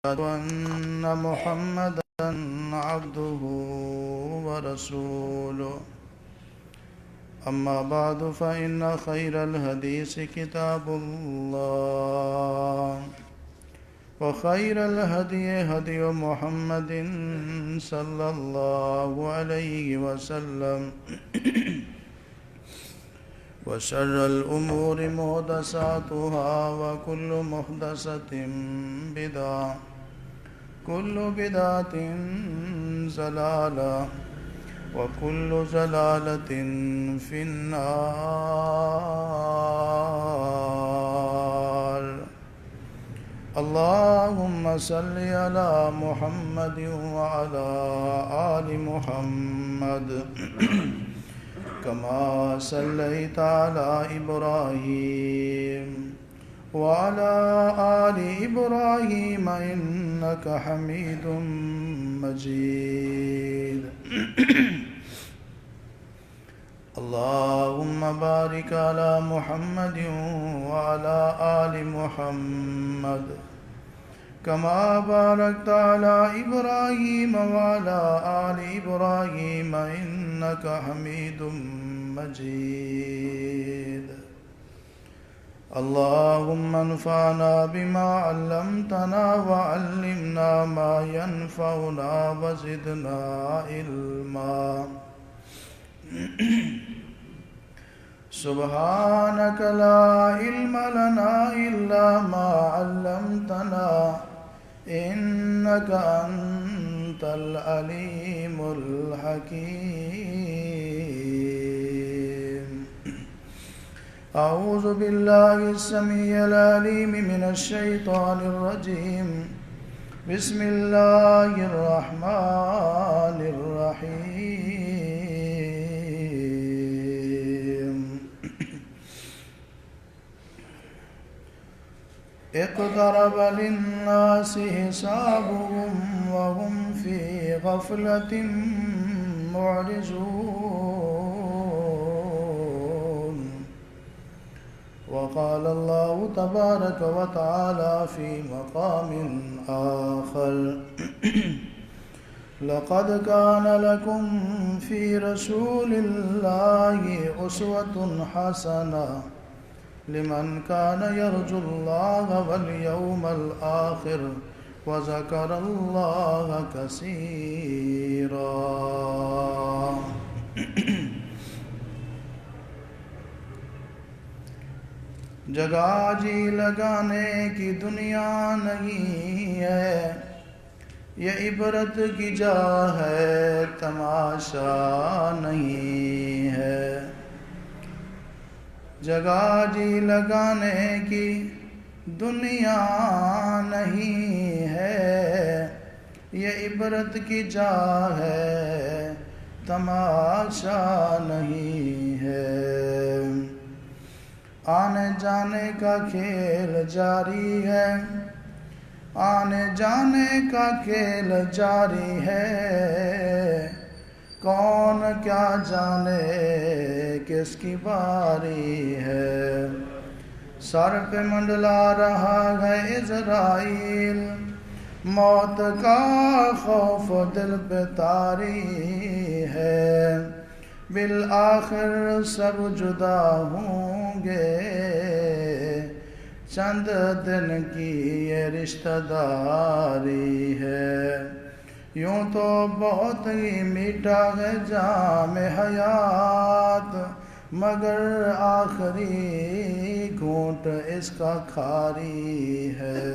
أن محمدا عبده ورسوله أما بعد فإن خير الحديث كتاب الله وخير الهدي هدي محمد صلى الله عليه وسلم وشر الأمور محدثاتها وكل محدثة بدعة كل بدعة ضلالة وكل ضلالة في النار. اللهم صل على محمد وعلى آل محمد كما صليت على إبراهيم وعلى آل إبراهيم إنك حميد مجيد. اللهم بارك على محمد وعلى آل محمد كما باركت على إبراهيم وعلى آل إبراهيم إنك حميد مجيد. اللهم انفعنا بما علمتنا وعلمنا ما ينفعنا وزدنا علما. سبحانك لا علم لنا إلا ما علمتنا إنك أنت العليم الحكيم. أعوذ بالله السميع العليم من الشيطان الرجيم. بسم الله الرحمن الرحيم. اقترب للناس حسابهم وهم في غفلة معرضون. وقال الله تبارك وتعالى في مقام آخر: لقد كان لكم في رسول الله أسوة حسنة لمن كان يرجو الله واليوم الآخر وذكر الله كثيرا. جگہ جی لگانے کی دنیا نہیں ہے، یہ عبرت کی جا ہے، تماشا نہیں ہے. جگہ جی لگانے کی دنیا نہیں ہے، یہ عبرت کی جا ہے، تماشا نہیں ہے. آنے جانے کا کھیل جاری ہے، آنے جانے کا کھیل جاری ہے. کون کیا جانے کس کی باری ہے. سر پہ منڈلا رہا ہے عزرائیل، موت کا خوف دل پہ طاری ہے. بالآخر سب جدا ہوں گے، چند دن کی یہ رشتہ داری ہے. یوں تو بہت ہی میٹھا ہے جام حیات، مگر آخری گھونٹ اس کا کھاری ہے.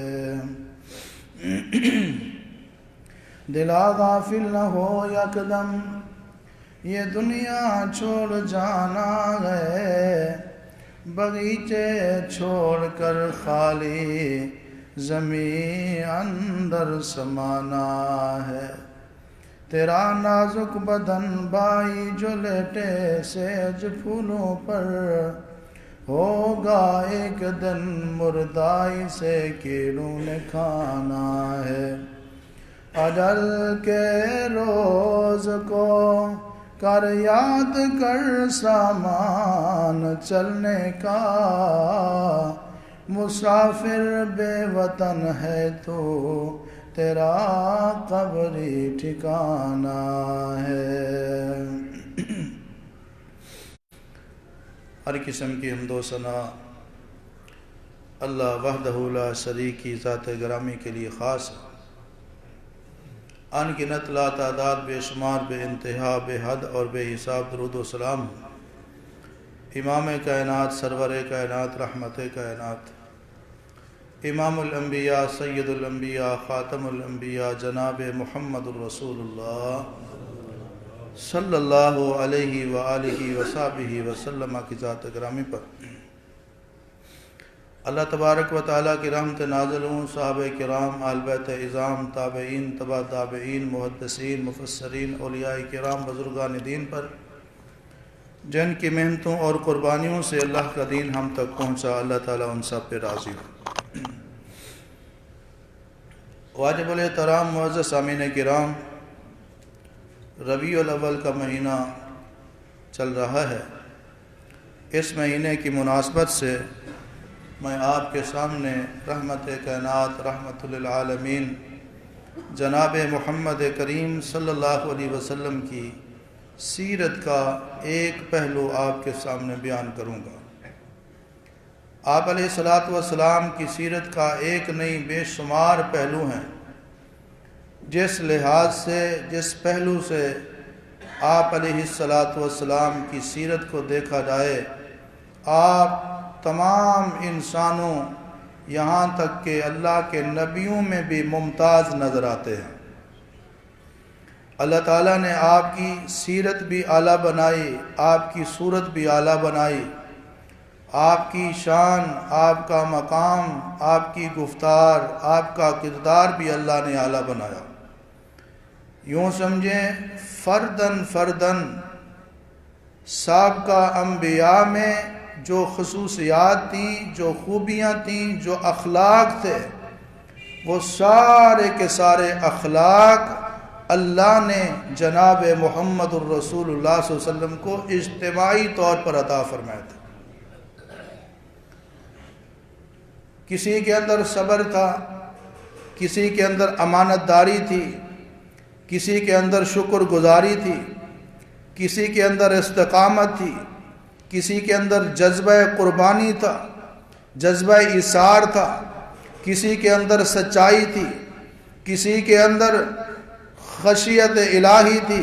دلا غافل نہ ہو یکدم، یہ دنیا چھوڑ جانا ہے. بغیچے چھوڑ کر خالی زمین اندر سمانا ہے. تیرا نازک بدن بائی جو لیٹے سیج پھولوں پر، ہوگا ایک دن مردائی سے کیڑوں نے کھانا ہے. اجل کے روز کو کر یاد کر سامان چلنے کا، مسافر بے وطن ہے تو تیرا قبری ٹھکانہ ہے۔ ہر قسم کی حمد و ثنا اللہ وحدہ لا شریک کی ذات گرامی کے لیے خاص ہے۔ انگنت لا تعداد بے شمار بے انتہا بے حد اور بے حساب درود و سلام امام کائنات سرور کائنات رحمت کائنات امام الانبیاء سید الانبیاء خاتم الانبیاء جناب محمد الرسول اللہ صلی اللہ علیہ وآلہ وصحبہ وسلم کی ذات گرامی پر اللہ تبارک و تعالیٰ کی رحمت نازل ہوں، صحابہ کرام، آل بیت اعظام، تابعین، تبع تابعین، محدثین، مفسرین، اولیاء کرام، بزرگان دین پر جن کی محنتوں اور قربانیوں سے اللہ کا دین ہم تک پہنچا، اللہ تعالیٰ ان سب پہ راضی ہو۔ واجب الاحترام معزز سامعین کرام، ربیع الاول کا مہینہ چل رہا ہے۔ اس مہینے کی مناسبت سے میں آپ کے سامنے رحمت کائنات رحمت للعالمین جناب محمد کریم صلی اللہ علیہ وسلم کی سیرت کا ایک پہلو آپ کے سامنے بیان کروں گا۔ آپ علیہ السلام کی سیرت کا ایک نہیں بے شمار پہلو ہیں۔ جس لحاظ سے جس پہلو سے آپ علیہ السلام کی سیرت کو دیکھا جائے، آپ تمام انسانوں یہاں تک کہ اللہ کے نبیوں میں بھی ممتاز نظر آتے ہیں۔ اللہ تعالیٰ نے آپ کی سیرت بھی اعلیٰ بنائی، آپ کی صورت بھی اعلیٰ بنائی، آپ کی شان، آپ کا مقام، آپ کی گفتار، آپ کا کردار بھی اللہ نے اعلیٰ بنایا۔ یوں سمجھیں فردن فردن سابقہ انبیاء میں جو خصوصیات تھیں، جو خوبیاں تھیں، جو اخلاق تھے، وہ سارے کے سارے اخلاق اللہ نے جناب محمد الرسول اللہ صلی اللہ علیہ وسلم کو اجتماعی طور پر عطا فرمائے تھے۔ کسی کے اندر صبر تھا، کسی کے اندر امانت داری تھی، کسی کے اندر شکر گزاری تھی، کسی کے اندر استقامت تھی، کسی کے اندر جذبہ قربانی تھا، جذبہ ایثار تھا، کسی کے اندر سچائی تھی، کسی کے اندر خشیت الہی تھی۔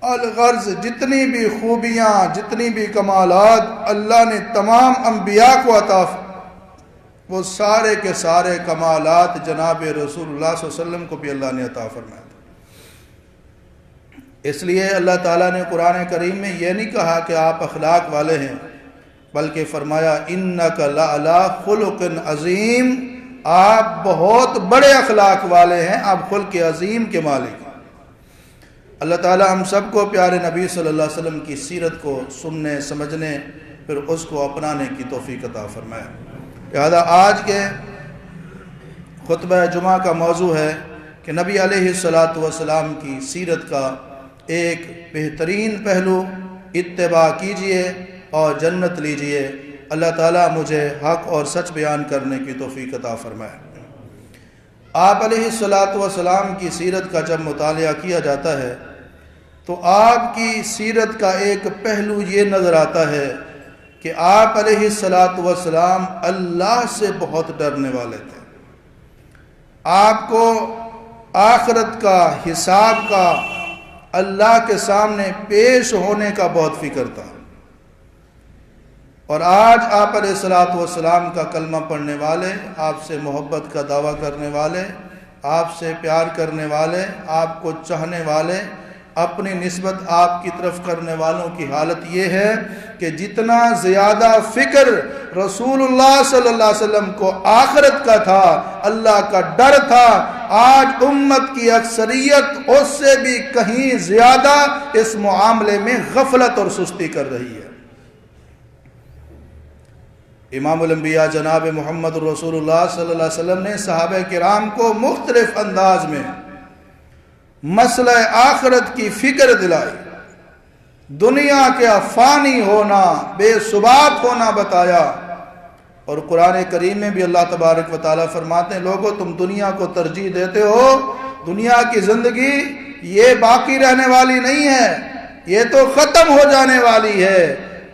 الغرض جتنی بھی خوبیاں، جتنی بھی کمالات اللہ نے تمام انبیاء کو عطا وہ سارے کے سارے کمالات جناب رسول اللہ صلی اللہ علیہ وسلم کو بھی اللہ نے عطا فرمایا۔ اس لیے اللہ تعالیٰ نے قرآن کریم میں یہ نہیں کہا کہ آپ اخلاق والے ہیں، بلکہ فرمایا اِنَّكَ لَعَلَىٰ خُلُقٍ عظیم، آپ بہت بڑے اخلاق والے ہیں، آپ خلق عظیم کے مالک ہیں۔ اللہ تعالیٰ ہم سب کو پیارے نبی صلی اللہ علیہ وسلم کی سیرت کو سننے، سمجھنے، پھر اس کو اپنانے کی توفیق عطا فرمائے۔ لہذا آج کے خطبہ جمعہ کا موضوع ہے کہ نبی علیہ السلام کی سیرت کا ایک بہترین پہلو، اتباع کیجئے اور جنت لیجئے۔ اللہ تعالیٰ مجھے حق اور سچ بیان کرنے کی توفیق عطا فرمائے۔ آپ علیہ السلام کی سیرت کا جب مطالعہ کیا جاتا ہے تو آپ کی سیرت کا ایک پہلو یہ نظر آتا ہے کہ آپ علیہ السلام اللہ سے بہت ڈرنے والے تھے۔ آپ کو آخرت کا، حساب کا، اللہ کے سامنے پیش ہونے کا بہت فکر تھا۔ اور آج آپ علیہ السلام کا کلمہ پڑھنے والے، آپ سے محبت کا دعویٰ کرنے والے، آپ سے پیار کرنے والے، آپ کو چاہنے والے، اپنی نسبت آپ کی طرف کرنے والوں کی حالت یہ ہے کہ جتنا زیادہ فکر رسول اللہ صلی اللہ علیہ وسلم کو آخرت کا تھا، اللہ کا ڈر تھا، آج امت کی اکثریت اس سے بھی کہیں زیادہ اس معاملے میں غفلت اور سستی کر رہی ہے۔ امام الانبیاء جناب محمد رسول اللہ صلی اللہ علیہ وسلم نے صحابہ کرام کو مختلف انداز میں مسئلہ آخرت کی فکر دلائی، دنیا کا فانی ہونا، بے ثبات ہونا بتایا، اور قرآن کریم میں بھی اللہ تبارک و تعالیٰ فرماتے ہیں لوگوں تم دنیا کو ترجیح دیتے ہو، دنیا کی زندگی یہ باقی رہنے والی نہیں ہے، یہ تو ختم ہو جانے والی ہے،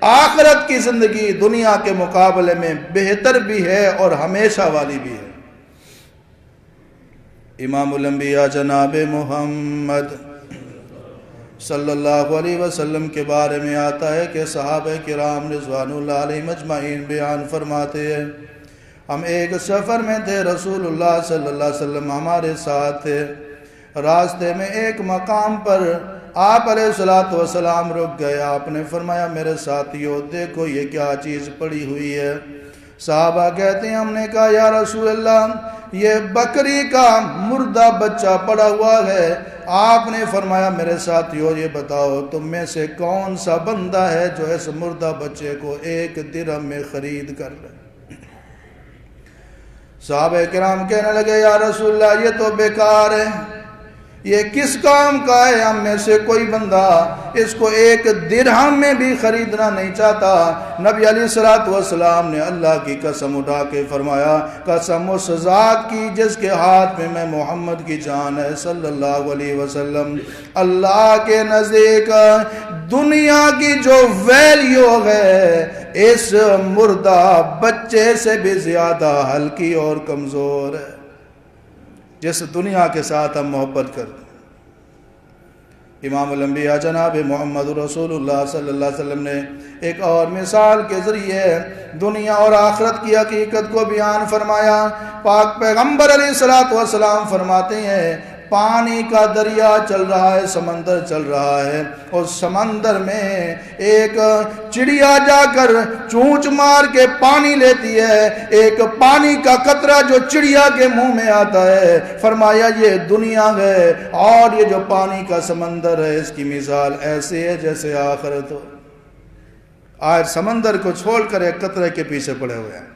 آخرت کی زندگی دنیا کے مقابلے میں بہتر بھی ہے اور ہمیشہ والی بھی ہے۔ امام الانبیاء جناب محمد صلی اللہ علیہ وسلم کے بارے میں آتا ہے کہ صحابہ کرام رضوان اللہ علیہم اجمعین بیان فرماتے ہیں ہم ایک سفر میں تھے، رسول اللہ صلی اللہ علیہ وسلم ہمارے ساتھ تھے، راستے میں ایک مقام پر آپ علیہ السلام رک گئے، آپ نے فرمایا میرے ساتھیو دیکھو یہ کیا چیز پڑی ہوئی ہے۔ صحابہ کہتے ہیں ہم نے کہا یا رسول اللہ یہ بکری کا مردہ بچہ پڑا ہوا ہے۔ آپ نے فرمایا میرے ساتھیو یہ بتاؤ تم میں سے کون سا بندہ ہے جو اس مردہ بچے کو 1 درہم میں خرید کر لے؟ صحابہ کرام کہنے لگے یا رسول اللہ یہ تو بیکار ہے، یہ کس کام کا ہے؟ ہم میں سے کوئی بندہ اس کو 1 درہم میں بھی خریدنا نہیں چاہتا۔ نبی علیہ السلام نے اللہ کی قسم اٹھا کے فرمایا قسم اس ذات کی جس کے ہاتھ میں محمد کی جان ہے صلی اللہ علیہ وسلم، اللہ کے نزدیک دنیا کی جو ویلیو ہے اس مردہ بچے سے بھی زیادہ ہلکی اور کمزور ہے جس دنیا کے ساتھ ہم محبت کرتے ہیں۔ امام الانبیاء جناب محمد رسول اللہ صلی اللہ علیہ وسلم نے ایک اور مثال کے ذریعے دنیا اور آخرت کی حقیقت کو بیان فرمایا۔ پاک پیغمبر علیہ السلام فرماتے ہیں پانی کا دریا چل رہا ہے، سمندر چل رہا ہے، اور سمندر میں ایک چڑیا جا کر چونچ مار کے پانی لیتی ہے، ایک پانی کا قطرہ جو چڑیا کے منہ میں آتا ہے۔ فرمایا یہ دنیا ہے اور یہ جو پانی کا سمندر ہے اس کی مثال ایسی ہے جیسے آخرت ہو۔ آج سمندر کو چھوڑ کر ایک قطرے کے پیچھے پڑے ہوئے ہیں،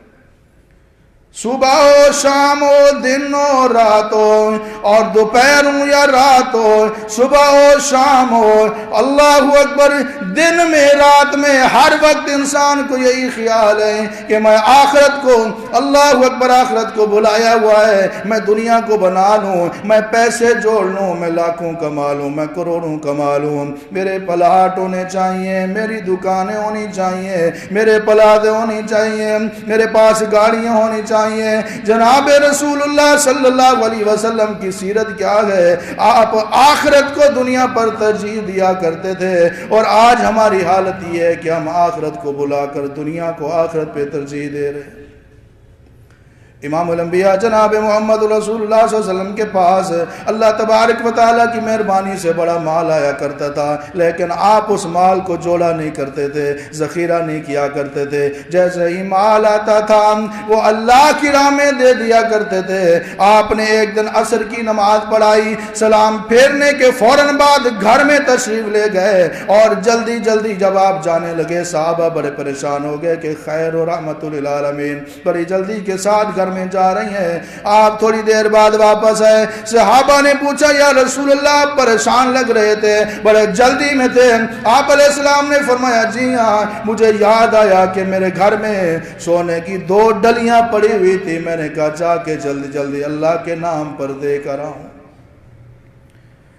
صبح ہو شام ہو دن ہو رات ہو اور دوپہر ہو یا رات ہو، صبح ہو شام ہو، اللہ اکبر، دن میں رات میں ہر وقت انسان کو یہی خیال ہے کہ میں آخرت کو، اللہ اکبر، آخرت کو بلایا ہوا ہے، میں دنیا کو بنا لوں، میں پیسے جوڑ لوں، میں لاکھوں کما لوں، میں کروڑوں کما لوں، میرے پلاٹ ہونے چاہیے، میری دکانیں ہونی چاہیے، میرے پلازے ہونی چاہیے، میرے پاس گاڑیاں ہونی چاہیے۔ جناب رسول اللہ صلی اللہ علیہ وسلم کی سیرت کیا ہے؟ آپ آخرت کو دنیا پر ترجیح دیا کرتے تھے، اور آج ہماری حالت یہ ہے کہ ہم آخرت کو بلا کر دنیا کو آخرت پہ ترجیح دے رہے ہیں۔ امام الانبیاء جناب محمد رسول اللہ صلی اللہ علیہ وسلم کے پاس اللہ تبارک و تعالیٰ کی مہربانی سے بڑا مال آیا کرتا تھا، لیکن آپ اس مال کو جوڑا نہیں کرتے تھے، ذخیرہ نہیں کیا کرتے تھے، جیسے ہی مال آتا تھا وہ اللہ کی راہ میں دے دیا کرتے تھے۔ آپ نے ایک دن عصر کی نماز پڑھائی، سلام پھیرنے کے فوراً بعد گھر میں تشریف لے گئے، اور جلدی جلدی جب آپ جانے لگے صحابہ بڑے پریشان ہو گئے کہ خیر و رحمت للعالمین بڑی جلدی کے ساتھ گھر میں جا رہی ہیں، آپ تھوڑی دیر بعد واپس آئے۔ صحابہ نے پوچھا یا رسول اللہ آپ پریشان لگ رہے تھے، بڑے جلدی میں تھے؟ آپ علیہ السلام نے فرمایا جی ہاں، مجھے یاد آیا کہ میرے گھر میں سونے کی 2 ڈلیاں پڑی ہوئی تھی، میں نے کہا جا کے جلدی جلدی اللہ کے نام پر دے کر آؤں۔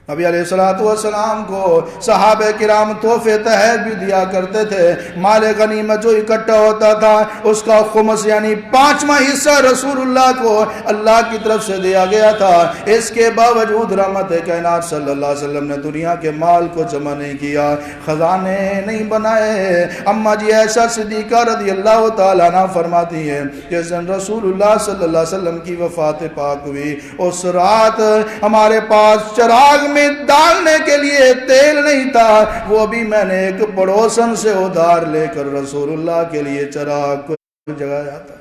نبی علیہ السلام کو صحابہ کرام تحفے تحائف بھی دیا کرتے تھے، مال غنیمت جو اکٹھا ہوتا تھا اس کا خمس یعنی 5واں حصہ رسول اللہ کو اللہ کی طرف سے دیا گیا تھا۔ اس کے باوجود رحمت کائنات صلی اللہ علیہ وسلم نے دنیا کے مال کو جمع نہیں کیا، خزانے نہیں بنائے۔ اما جی عائشہ صدیقہ رضی اللہ تعالیٰ عنہ فرماتی ہیں جس دن رسول اللہ صلی اللہ علیہ وسلم کی وفات پاک ہوئی اس رات ہمارے پاس چراغ میں ڈالنے کے لیے تیل نہیں تھا، وہ بھی میں نے ایک پڑوسن سے ادھار لے کر رسول اللہ کے لیے چراغ کو جگایا تھا۔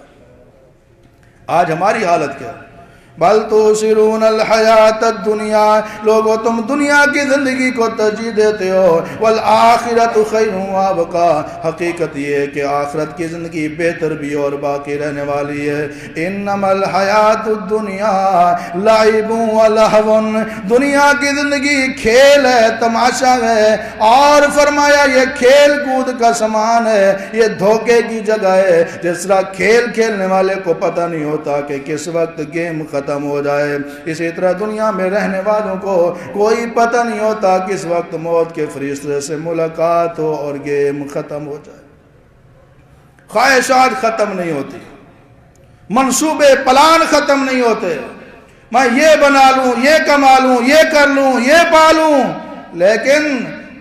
آج ہماری حالت کیا ہے؟ بل توسرون الحیات الدنیا، لوگو تم دنیا کی زندگی کو ترجیح دیتے ہو، والآخرت خیر وابقا، حقیقت یہ ہے کہ آخرت کی زندگی بہتر بھی اور باقی رہنے والی ہے۔ انما الحیات الدنیا لعب ولہو، دنیا کی زندگی کھیل ہے، تماشا ہے، اور فرمایا یہ کھیل کود کا سامان ہے، یہ دھوکے کی جگہ ہے۔ جس طرح کھیل کھیلنے والے کو پتہ نہیں ہوتا کہ کس وقت گیم ختم ہو جائے، اسی طرح دنیا میں رہنے والوں کو کوئی پتہ نہیں ہوتا کس وقت موت کے فرشتے سے ملاقات ہو اور گیم ختم ہو جائے۔ خواہشات ختم نہیں ہوتی، منصوبے پلان ختم نہیں ہوتے، میں یہ بنا لوں، یہ کما لوں، یہ کر لوں، یہ پالوں، لیکن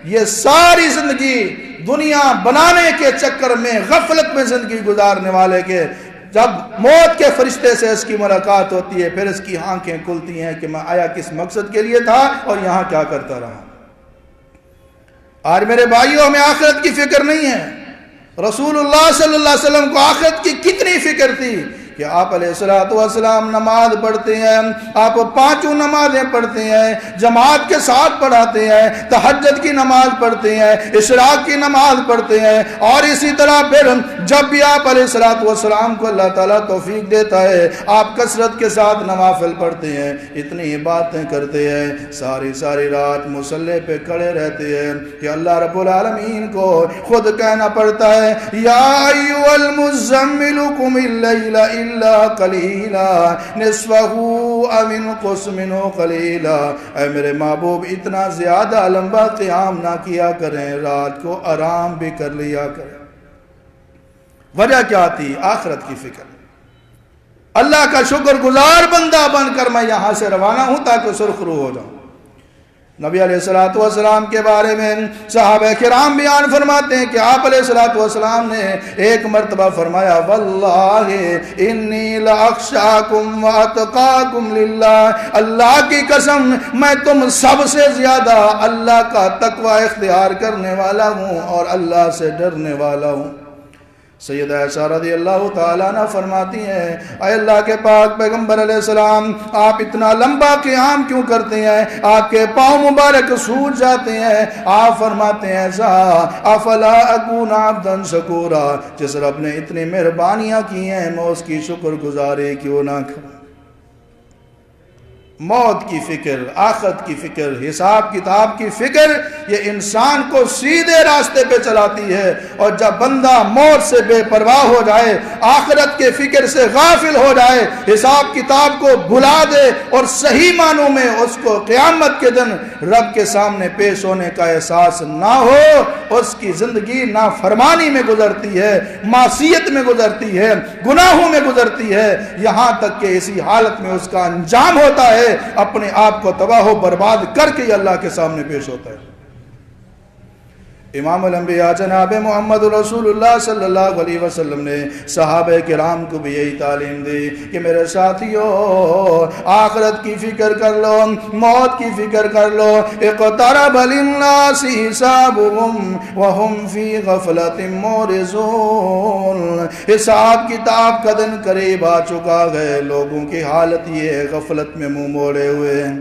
یہ ساری زندگی دنیا بنانے کے چکر میں غفلت میں زندگی گزارنے والے کے جب موت کے فرشتے سے اس کی ملاقات ہوتی ہے، پھر اس کی آنکھیں کھلتی ہیں کہ میں آیا کس مقصد کے لیے تھا اور یہاں کیا کرتا رہا۔ آج میرے بھائیوں، ہمیں آخرت کی فکر نہیں ہے۔ رسول اللہ صلی اللہ علیہ وسلم کو آخرت کی کتنی فکر تھی کہ آپ علیہ السلام نماز پڑھتے ہیں، آپ 5 نمازیں پڑھتے ہیں، جماعت کے ساتھ پڑھاتے ہیں، تہجد کی نماز پڑھتے ہیں، اشراق کی نماز پڑھتے ہیں، اور اسی طرح پھر جب بھی آپ علیہ السلام کو اللہ تعالیٰ توفیق دیتا ہے آپ کثرت کے ساتھ نوافل پڑھتے ہیں، اتنی باتیں کرتے ہیں، ساری رات مصلی پہ کھڑے رہتے ہیں کہ اللہ رب العالمین کو خود کہنا پڑتا ہے یا ایھا المزمل قم اللیل الا قلیلا نصفہ او انقص منہ قلیلا، اے میرے محبوب اتنا زیادہ لمبا قیام نہ کیا کریں، رات کو آرام بھی کر لیا کریں۔ وجہ کیا تھی؟ آخرت کی فکر۔ اللہ کا شکر گزار بندہ بن کر میں یہاں سے روانہ ہوں تاکہ سرخرو ہو جاؤں۔ نبی علیہ السلام کے بارے میں صحابہ کرام بیان فرماتے ہیں کہ آپ علیہ السلام نے ایک مرتبہ فرمایا واللہ انی لاخشاکم واتقاکم للہ، اللہ کی قسم میں تم سب سے زیادہ اللہ کا تقوی اختیار کرنے والا ہوں اور اللہ سے ڈرنے والا ہوں۔ سیدہ عائشہ رضی اللہ تعالیٰ عنہ فرماتی ہیں اے اللہ کے پاک پیغمبر علیہ السلام، آپ اتنا لمبا قیام کیوں کرتے ہیں؟ آپ کے پاؤں مبارک سوج جاتے ہیں۔ آپ فرماتے ہیں افلا اکون عبدا شکورا، جس رب نے اتنی مہربانیاں کی ہیں میں اس کی شکر گزاری کیوں نہ کروں۔ موت کی فکر، آخرت کی فکر، حساب کتاب کی فکر، یہ انسان کو سیدھے راستے پہ چلاتی ہے، اور جب بندہ موت سے بے پرواہ ہو جائے، آخرت کے فکر سے غافل ہو جائے، حساب کتاب کو بھلا دے اور صحیح معنوں میں اس کو قیامت کے دن رب کے سامنے پیش ہونے کا احساس نہ ہو، اس کی زندگی نافرمانی میں گزرتی ہے، معصیت میں گزرتی ہے، گناہوں میں گزرتی ہے، یہاں تک کہ اسی حالت میں اس کا انجام ہوتا ہے اپنے آپ کو تباہ و برباد کر کے اللہ کے سامنے پیش ہوتا ہے۔ امام الانبیاء جناب محمد رسول اللہ صلی اللہ علیہ وسلم نے صحابہ کرام کو بھی یہی تعلیم دی کہ میرے ساتھیو آخرت کی فکر کر لو، موت کی فکر کر لو۔ اقترب للناس حسابهم وهم فی غفلۃ معرضون، حساب کتاب کا دن قریب آ چکا ہے، لوگوں کی حالت یہ ہے غفلت میں منہ موڑے ہوئے ہیں۔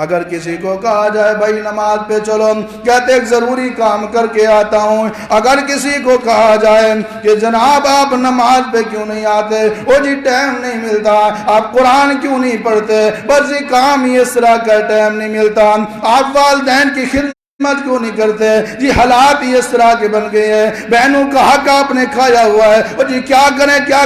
اگر کسی کو کہا جائے بھائی نماز پہ چلو، کہتے ایک ضروری کام کر کے آتا ہوں۔ اگر کسی کو کہا جائے کہ جناب آپ نماز پہ کیوں نہیں آتے، وہ جی ٹائم نہیں ملتا، آپ قرآن کیوں نہیں پڑھتے، بس یہ کام ہی اس طرح کا ٹائم نہیں ملتا، آپ والدین کی خدمت کیوں نہیں کرتے، جی حالات ہی اس طرح کے بن گئے ہیں، بہنوں کا حق آپ نے کھایا ہوا ہے، اور جی کیا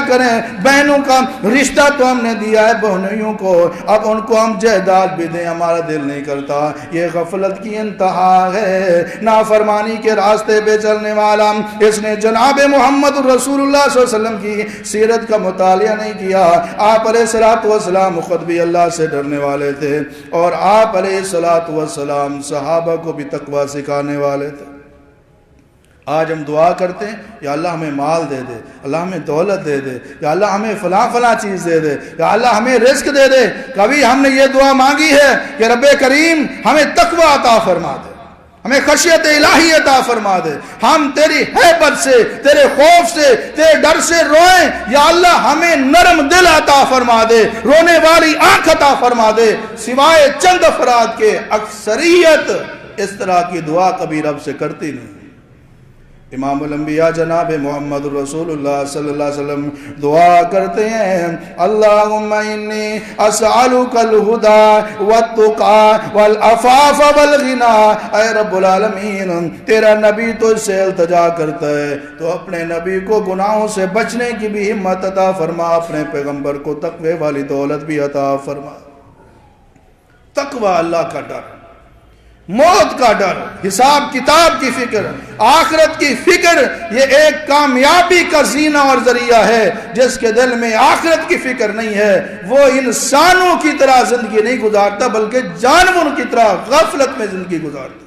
کریں، بہنوں کا رشتہ تو ہم نے دیا ہے بہنویوں کو، اب ان کو ہم جائیداد بھی دیں ہمارا دل نہیں کرتا۔ یہ غفلت کی انتہا ہے، نافرمانی کے راستے پہ چلنے والا، اس نے جناب محمد رسول اللہ صلی اللہ علیہ وسلم کی سیرت کا مطالعہ نہیں کیا۔ آپ علیہ السلام خود بھی اللہ سے ڈرنے والے تھے، اور آپ علیہ السلام صحابہ کو بھی تقوی سکھانے والے تھے۔ آج ہم دعا کرتے ہیں یا اللہ ہمیں مال دے دے، اللہ ہمیں دولت دے دے، یا اللہ ہمیں فلاں چیز دے دے، یا اللہ ہمیں رزق دے دے۔ کبھی ہم نے یہ دعا مانگی ہے کہ رب کریم ہمیں تقوی عطا فرما دے، ہمیں خشیت الہی عطا فرما دے، ہم تیری ہیبت سے، تیرے خوف سے، تیرے ڈر سے روئیں، یا اللہ ہمیں نرم دل عطا فرما دے، رونے والی آنکھ عطا فرما دے۔ سوائے چند افراد کے اکثریت اس طرح کی دعا کبھی رب سے کرتی نہیں۔ امام الانبیاء جناب محمد رسول اللہ صلی اللہ علیہ وسلم دعا کرتے ہیں، اللہم انی اسألک الہدی والتقی والعفاف والغنی۔ اے رب العالمین، تیرا نبی تو اس سے التجا کرتا ہے تو اپنے نبی کو گناہوں سے بچنے کی بھی ہمت عطا فرما، اپنے پیغمبر کو تقوی والی دولت بھی عطا فرما۔ تقوی اللہ کا ڈر، موت کا ڈر، حساب کتاب کی فکر، آخرت کی فکر، یہ ایک کامیابی کا زینہ اور ذریعہ ہے۔ جس کے دل میں آخرت کی فکر نہیں ہے وہ انسانوں کی طرح زندگی نہیں گزارتا بلکہ جانوروں کی طرح غفلت میں زندگی گزارتا۔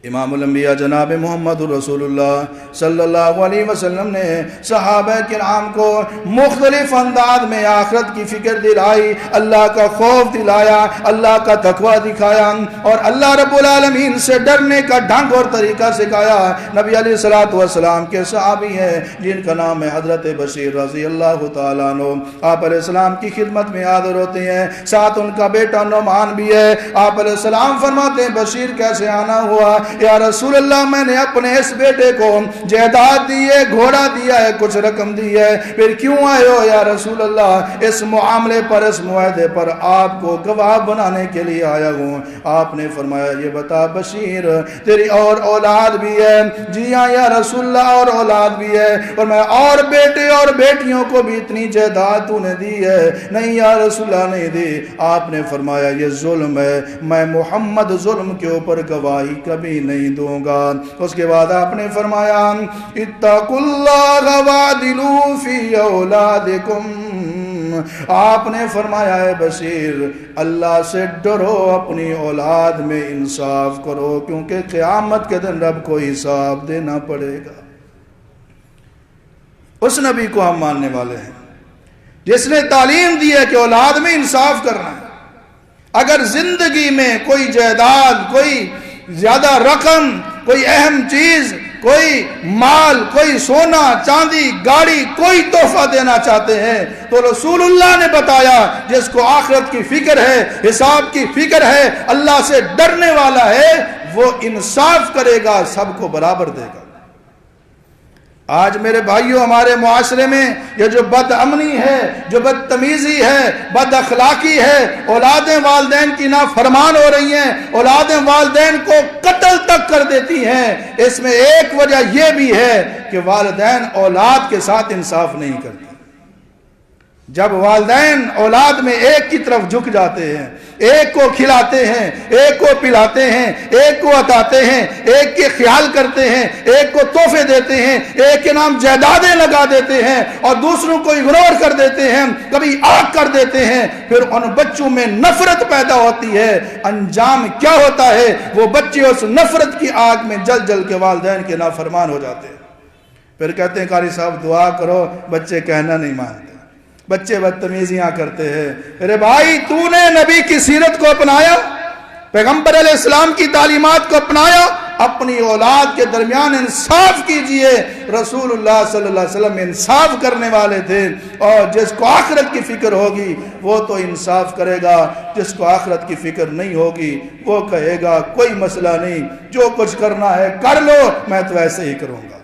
امام الانبیاء جناب محمد رسول اللہ صلی اللہ علیہ وسلم نے صحابہ کرام کو مختلف انداز میں آخرت کی فکر دلائی، اللہ کا خوف دلایا، اللہ کا تقوی دکھایا اور اللہ رب العالمین سے ڈرنے کا ڈھنگ اور طریقہ سکھایا۔ نبی علیہ السلام کے صحابی ہیں جن کا نام ہے حضرت بشیر رضی اللہ تعالیٰ عنہ، آپ علیہ السلام کی خدمت میں حاضر ہوتے ہیں، ساتھ ان کا بیٹا نعمان بھی ہے۔ آپ علیہ السلام فرماتے ہیں بشیر کیسے آنا ہوا؟ یا رسول اللہ میں نے اپنے اس بیٹے کو جائیداد دی ہے، گھوڑا دیا ہے، کچھ رقم دی ہے، پھر کیوں آئے ہو یا رسول اللہ؟ اس معاملے پر، اس معاہدے پر آپ کو گواہ بنانے کے لیے آیا ہوں۔ آپ نے فرمایا یہ بتا بشیر تیری اور اولاد بھی ہے؟ جی ہاں یا رسول اللہ اور اولاد بھی ہے۔ اور میں اور بیٹے اور بیٹیوں کو بھی اتنی جائیداد تو نے دی ہے؟ نہیں یا رسول اللہ نہیں دی۔ آپ نے فرمایا یہ ظلم ہے، میں محمد ظلم کے اوپر گواہی کبھی نہیں دوں گا۔ اس کے بعد آپ نے فرمایا اتقوا اللہ وعدلوا فی اولادکم۔ آپ نے فرمایا ہے بشیر اللہ سے ڈرو، اپنی اولاد میں انصاف کرو کیونکہ قیامت کے دن رب کو حساب دینا پڑے گا۔ اس نبی کو ہم ماننے والے ہیں جس نے تعلیم دی ہے کہ اولاد میں انصاف کرنا ہے۔ اگر زندگی میں کوئی جائیداد، کوئی زیادہ رقم، کوئی اہم چیز، کوئی مال، کوئی سونا چاندی گاڑی، کوئی تحفہ دینا چاہتے ہیں تو رسول اللہ نے بتایا جس کو آخرت کی فکر ہے، حساب کی فکر ہے، اللہ سے ڈرنے والا ہے، وہ انصاف کرے گا، سب کو برابر دے گا۔ آج میرے بھائیوں ہمارے معاشرے میں یہ جو بد امنی ہے، جو بدتمیزی ہے، بد اخلاقی ہے، اولادیں والدین کی نافرمان ہو رہی ہیں، اولادیں والدین کو قتل تک کر دیتی ہیں، اس میں ایک وجہ یہ بھی ہے کہ والدین اولاد کے ساتھ انصاف نہیں کرتے۔ جب والدین اولاد میں ایک کی طرف جھک جاتے ہیں، ایک کو کھلاتے ہیں، ایک کو پلاتے ہیں، ایک کو عطاتے ہیں، ایک کے خیال کرتے ہیں، ایک کو تحفے دیتے ہیں، ایک کے نام جائیدادیں لگا دیتے ہیں اور دوسروں کو اگنور کر دیتے ہیں، کبھی آگ کر دیتے ہیں، پھر ان بچوں میں نفرت پیدا ہوتی ہے۔ انجام کیا ہوتا ہے؟ وہ بچے اس نفرت کی آگ میں جل جل کے والدین کے نافرمان ہو جاتے ہیں۔ پھر کہتے ہیں قاری صاحب دعا کرو، بچے کہنا نہیں مانتے، بچے بدتمیزیاں کرتے ہیں۔ ارے بھائی تو نے نبی کی سیرت کو اپنایا، پیغمبر علیہ السلام کی تعلیمات کو اپنایا، اپنی اولاد کے درمیان انصاف کیجئے۔ رسول اللہ صلی اللہ علیہ وسلم انصاف کرنے والے تھے، اور جس کو آخرت کی فکر ہوگی وہ تو انصاف کرے گا، جس کو آخرت کی فکر نہیں ہوگی وہ کہے گا کوئی مسئلہ نہیں، جو کچھ کرنا ہے کر لو، میں تو ایسے ہی کروں گا۔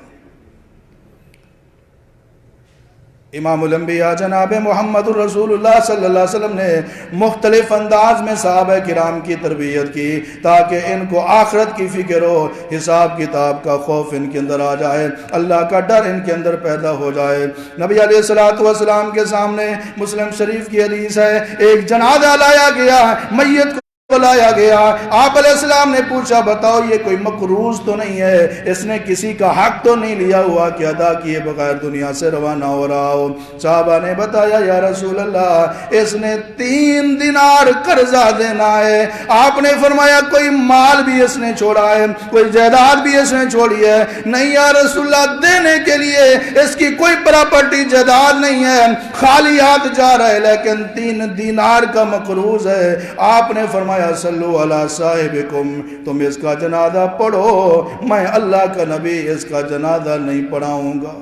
امام الانبیاء جناب محمد رسول اللہ صلی اللہ علیہ وسلم نے مختلف انداز میں صحابہ کرام کی تربیت کی تاکہ ان کو آخرت کی فکر ہو، حساب کتاب کا خوف ان کے اندر آ جائے، اللہ کا ڈر ان کے اندر پیدا ہو جائے۔ نبی علیہ السلام کے سامنے مسلم شریف کی حدیث ہے، ایک جنازہ لایا گیا، میت کو لایا گیا، آپ علیہ السلام نے پوچھا بتاؤ یہ کوئی مقروض تو نہیں ہے، اس نے کسی کا حق تو نہیں لیا ہوا کہ ادا کیے بغیر دنیا سے روانہ ہو رہا ہو؟ صحابہ نے بتایا یا رسول اللہ اس نے 3 دینار قرضہ دینا ہے۔ آپ نے فرمایا کوئی مال بھی اس نے چھوڑا ہے، کوئی جائیداد بھی اس نے چھوڑی ہے؟ نہیں یا رسول اللہ، دینے کے لیے اس کی کوئی پراپرٹی جائیداد نہیں ہے، خالی ہاتھ جا رہا ہے، لیکن 3 دینار کا مقروض ہے۔ آپ نے فرمایا فرمایا صلو علی صاحبکم، تم اس کا جنازہ پڑھو، میں اللہ کا نبی اس کا جنازہ نہیں پڑھاؤں گا۔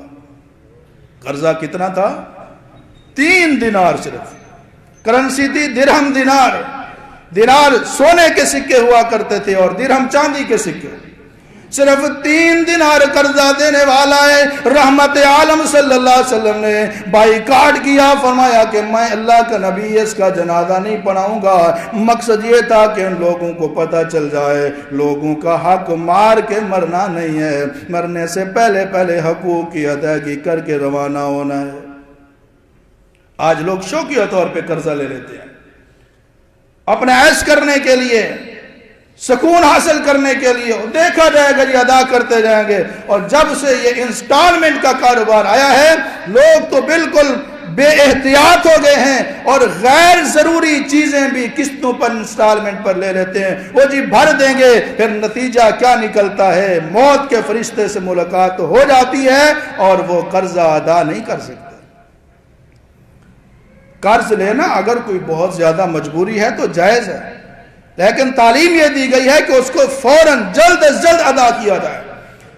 قرضہ کتنا تھا؟ 3 دینار صرف، کرنسی تھی درہم دینار۔ دینار سونے کے سکے ہوا کرتے تھے اور درہم چاندی کے سکے۔ صرف 3 دینار قرضہ دینے والا ہے، رحمت عالم صلی اللہ علیہ وسلم نے بائیکاٹ کیا، فرمایا کہ میں اللہ کا نبی اس کا جنازہ نہیں پڑھاؤں گا۔ مقصد یہ تھا کہ ان لوگوں کو پتہ چل جائے لوگوں کا حق مار کے مرنا نہیں ہے، مرنے سے پہلے پہلے حقوق کی ادائیگی کر کے روانہ ہونا ہے۔ آج لوگ شوقیہ طور پہ قرضہ لے لیتے ہیں اپنے عیش کرنے کے لیے، سکون حاصل کرنے کے لیے، دیکھا جائے گا یہ ادا کرتے جائیں گے، اور جب سے یہ انسٹالمنٹ کا کاروبار آیا ہے لوگ تو بالکل بے احتیاط ہو گئے ہیں اور غیر ضروری چیزیں بھی قسطوں پر انسٹالمنٹ پر لے لیتے ہیں۔ وہ جی بھر دیں گے، پھر نتیجہ کیا نکلتا ہے؟ موت کے فرشتے سے ملاقات ہو جاتی ہے اور وہ قرضہ ادا نہیں کر سکتے۔ قرض لینا اگر کوئی بہت زیادہ مجبوری ہے تو جائز ہے، لیکن تعلیم یہ دی گئی ہے کہ اس کو فوراً جلد از جلد ادا کیا جائے،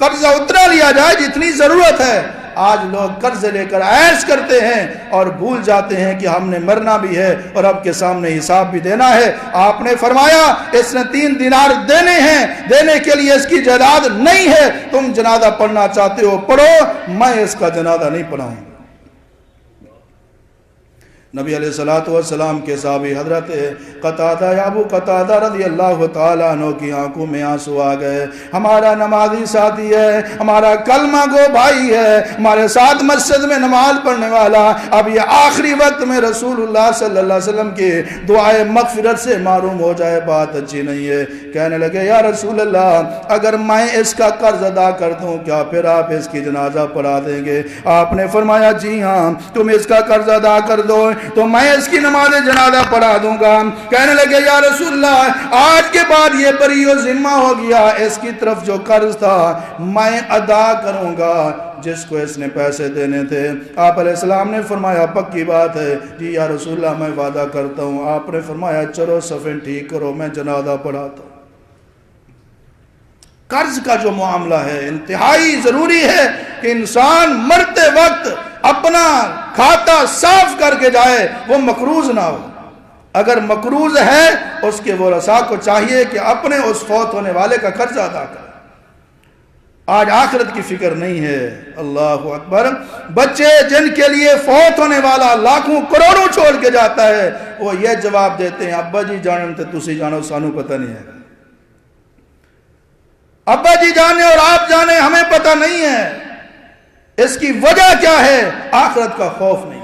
قرضہ اتنا لیا جائے جتنی ضرورت ہے۔ آج لوگ قرض لے کر عیش کرتے ہیں اور بھول جاتے ہیں کہ ہم نے مرنا بھی ہے اور اب کے سامنے حساب بھی دینا ہے۔ آپ نے فرمایا اس نے 3 دینار دینے ہیں، دینے کے لیے اس کی جائیداد نہیں ہے، تم جنازہ پڑھنا چاہتے ہو پڑھو، میں اس کا جنازہ نہیں پڑھاؤں۔ نبی علیہ السلام کے صحابی حضرت قتادہ ابو قتادہ رضی اللہ تعالیٰ عنہ کی آنکھوں میں آنسو آ گئے۔ ہمارا نمازی ساتھی ہے، ہمارا کلمہ گو بھائی ہے، ہمارے ساتھ مسجد میں نماز پڑھنے والا، اب یہ آخری وقت میں رسول اللہ صلی اللہ علیہ وسلم کی دعائے مغفرت سے محروم ہو جائے، بات اچھی نہیں ہے۔ کہنے لگے یا رسول اللہ اگر میں اس کا قرض ادا کر دوں کیا پھر آپ اس کی جنازہ پڑھا دیں گے؟ آپ نے فرمایا جی ہاں، تم اس کا قرض ادا کر دو تو میں اس کی نماز جنازہ پڑھا دوں گا۔ کہنے لگے یا رسول اللہ آج کے بعد یہ بری و ذمہ ہو گیا، اس کی طرف جو قرض تھا میں ادا کروں گا جس کو اس نے پیسے دینے تھے۔ آپ علیہ السلام نے فرمایا پکی بات ہے جی یا رسول اللہ میں وعدہ کرتا ہوں۔ آپ نے فرمایا چلو صفیں ٹھیک کرو، میں جنازہ پڑھاتا ہوں۔ قرض کا جو معاملہ ہے انتہائی ضروری ہے کہ انسان مرتے وقت اپنا کھاتا صاف کر کے جائے، وہ مقروض نہ ہو۔ اگر مقروض ہے اس کے ورثاء کو چاہیے کہ اپنے اس فوت ہونے والے کا قرض ادا کرے۔ آج آخرت کی فکر نہیں ہے، اللہ اکبر۔ بچے جن کے لیے فوت ہونے والا لاکھوں کروڑوں چھوڑ کے جاتا ہے وہ یہ جواب دیتے ہیں ابا جی جانتے تسی جانو سانو پتہ نہیں ہے، ابا جی جانے اور آپ جانے ہمیں پتہ نہیں ہے۔ اس کی وجہ کیا ہے؟ آخرت کا خوف نہیں۔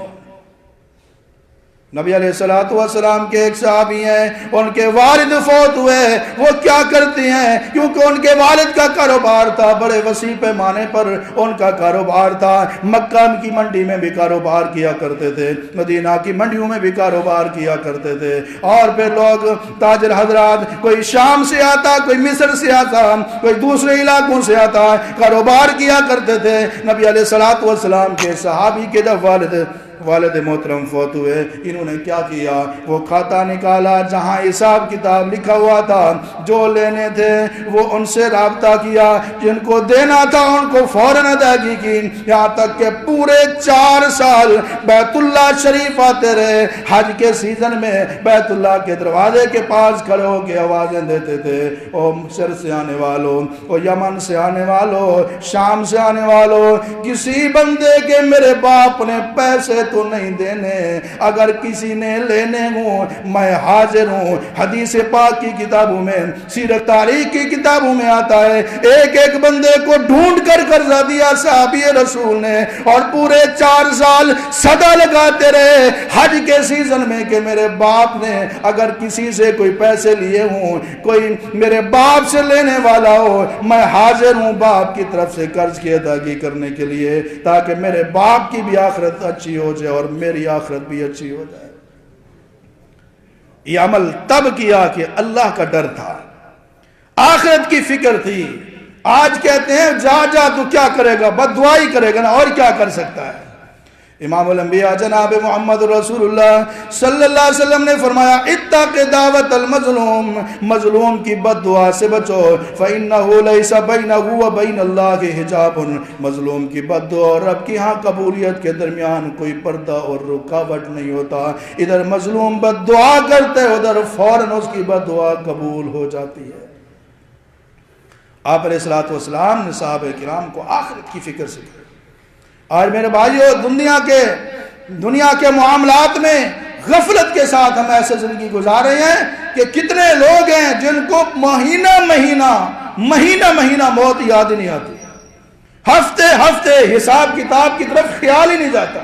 نبی علیہ السلام کے ایک صحابی ہیں، ان کے والد فوت ہوئے، وہ کیا کرتے ہیں کیونکہ ان کے والد کا کاروبار تھا، بڑے وسیع پیمانے پر ان کا کاروبار تھا۔ مکہ کی منڈی میں بھی کاروبار کیا کرتے تھے، مدینہ کی منڈیوں میں بھی کاروبار کیا کرتے تھے، اور پھر لوگ تاجر حضرات کوئی شام سے آتا، کوئی مصر سے آتا، کوئی دوسرے علاقوں سے آتا، کاروبار کیا کرتے تھے۔ نبی علیہ السلام کے صحابی کے جب والد محترم فوت ہوئے، انہوں نے کیا کیا؟ وہ کھاتا نکالا جہاں حساب کتاب لکھا ہوا تھا، جو لینے تھے وہ ان سے رابطہ کیا، جن کو دینا تھا ان کو فوراً ادائیگی کی، یہاں تک کہ پورے 4 سال بیت اللہ شریف آتے رہے۔ حج کے سیزن میں بیت اللہ کے دروازے کے پاس کھڑے ہو کے آوازیں دیتے تھے او مصر سے آنے والوں، او یمن سے آنے والوں، شام سے آنے والوں، کسی بندے کے میرے باپ نے پیسے تو نہیں دینے، اگر کسی نے لینے ہوں میں حاضر ہوں۔ حدیث پاک کی کتابوں میں، سیرت تاریخ کی کتابوں میں آتا ہے ایک ایک بندے کو ڈھونڈ کر قرضہ دیا صحابی رسول نے، اور پورے 4 سال صدا لگاتے رہے حج کے سیزن میں کہ میرے باپ نے اگر کسی سے کوئی پیسے لیے ہوں، کوئی میرے باپ سے لینے والا ہو، میں حاضر ہوں باپ کی طرف سے قرض کی ادائیگی کرنے کے لیے، تاکہ میرے باپ کی بھی آخرت اچھی ہو جائے اور میری آخرت بھی اچھی ہو جائے۔ یہ عمل تب کیا کہ اللہ کا ڈر تھا، آخرت کی فکر تھی۔ آج کہتے ہیں جا تو کیا کرے گا؟ بد دعائی کرے گا نا، اور کیا کر سکتا ہے؟ امام الانبیاء جناب محمد رسول اللہ صلی اللہ علیہ وسلم نے فرمایا اتق دعوت المظلوم، مظلوم کی بد دعا سے بچو، فإنہ لیس بینہ وبین اللہ حجاب، مظلوم کی بد دعا اور رب کی ہاں قبولیت کے درمیان کوئی پردہ اور رکاوٹ نہیں ہوتا۔ ادھر مظلوم بد دعا کرتے ادھر فوراً اس کی بد دعا قبول ہو جاتی ہے۔ آپ علیہ السلام نے صحابہ کرام کو آخرت کی فکر سے کیا۔ آج میرے بھائیو دنیا کے معاملات میں غفلت کے ساتھ ہم ایسے زندگی گزار رہے ہیں کہ کتنے لوگ ہیں جن کو مہینہ موت یاد ہی نہیں آتی، ہفتے حساب کتاب کی طرف خیال ہی نہیں جاتا،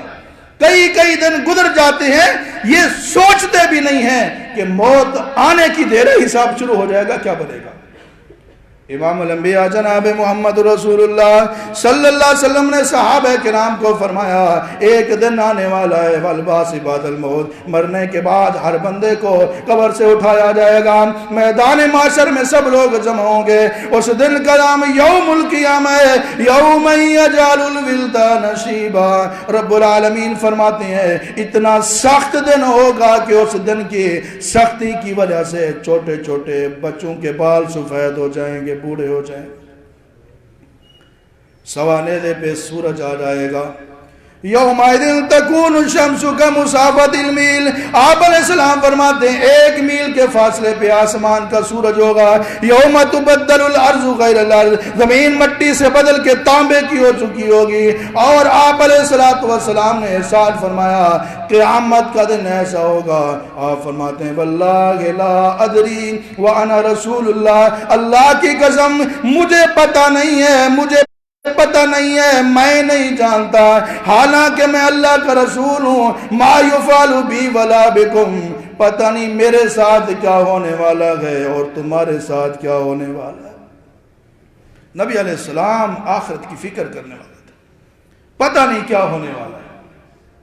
کئی دن گزر جاتے ہیں، یہ سوچتے بھی نہیں ہیں کہ موت آنے کی دیر ہے، حساب شروع ہو جائے گا، کیا بنے گا۔ امام الانبیاء جناب محمد رسول اللہ صلی اللہ علیہ وسلم نے صحابہ کرام کو فرمایا ایک دن آنے والا ہے والباس بعد الموت، مرنے کے بعد ہر بندے کو قبر سے اٹھایا جائے گا، میدان معاشر میں سب لوگ جمع ہوں گے، اس دن کا نام یوم القیامہ ہے، یوم یجعل الولدان شیبا۔ رب العالمین فرماتے ہیں اتنا سخت دن ہوگا کہ اس دن کی سختی کی وجہ سے چھوٹے چھوٹے بچوں کے بال سفید ہو جائیں گے، بوڑھے ہو جائیں گے، سوانے پہ سورج آ جائے گا، یومئذ تکون الشمس کمصافۃ المیل۔ آپ علیہ السلام فرماتے ہیں 1 میل کے فاصلے پہ آسمان کا سورج ہوگا، یوم تبدل الارض غیر الارض، زمین مٹی سے بدل کے تانبے کی ہو چکی ہوگی۔ اور آپ علیہ السلام نے ارشاد فرمایا قیامت کا دن ایسا ہوگا، آپ فرماتے ہیں واللہ لا ادری وانا رسول اللہ، اللہ کی قسم مجھے پتہ نہیں ہے، میں نہیں جانتا، حالانکہ میں اللہ کا رسول ہوں، ما یفعل بی ولا بکم، پتہ نہیں میرے ساتھ کیا ہونے والا ہے اور تمہارے ساتھ کیا ہونے والا ہے۔ نبی علیہ السلام آخرت کی فکر کرنے والے تھے، پتہ نہیں کیا ہونے والا ہے۔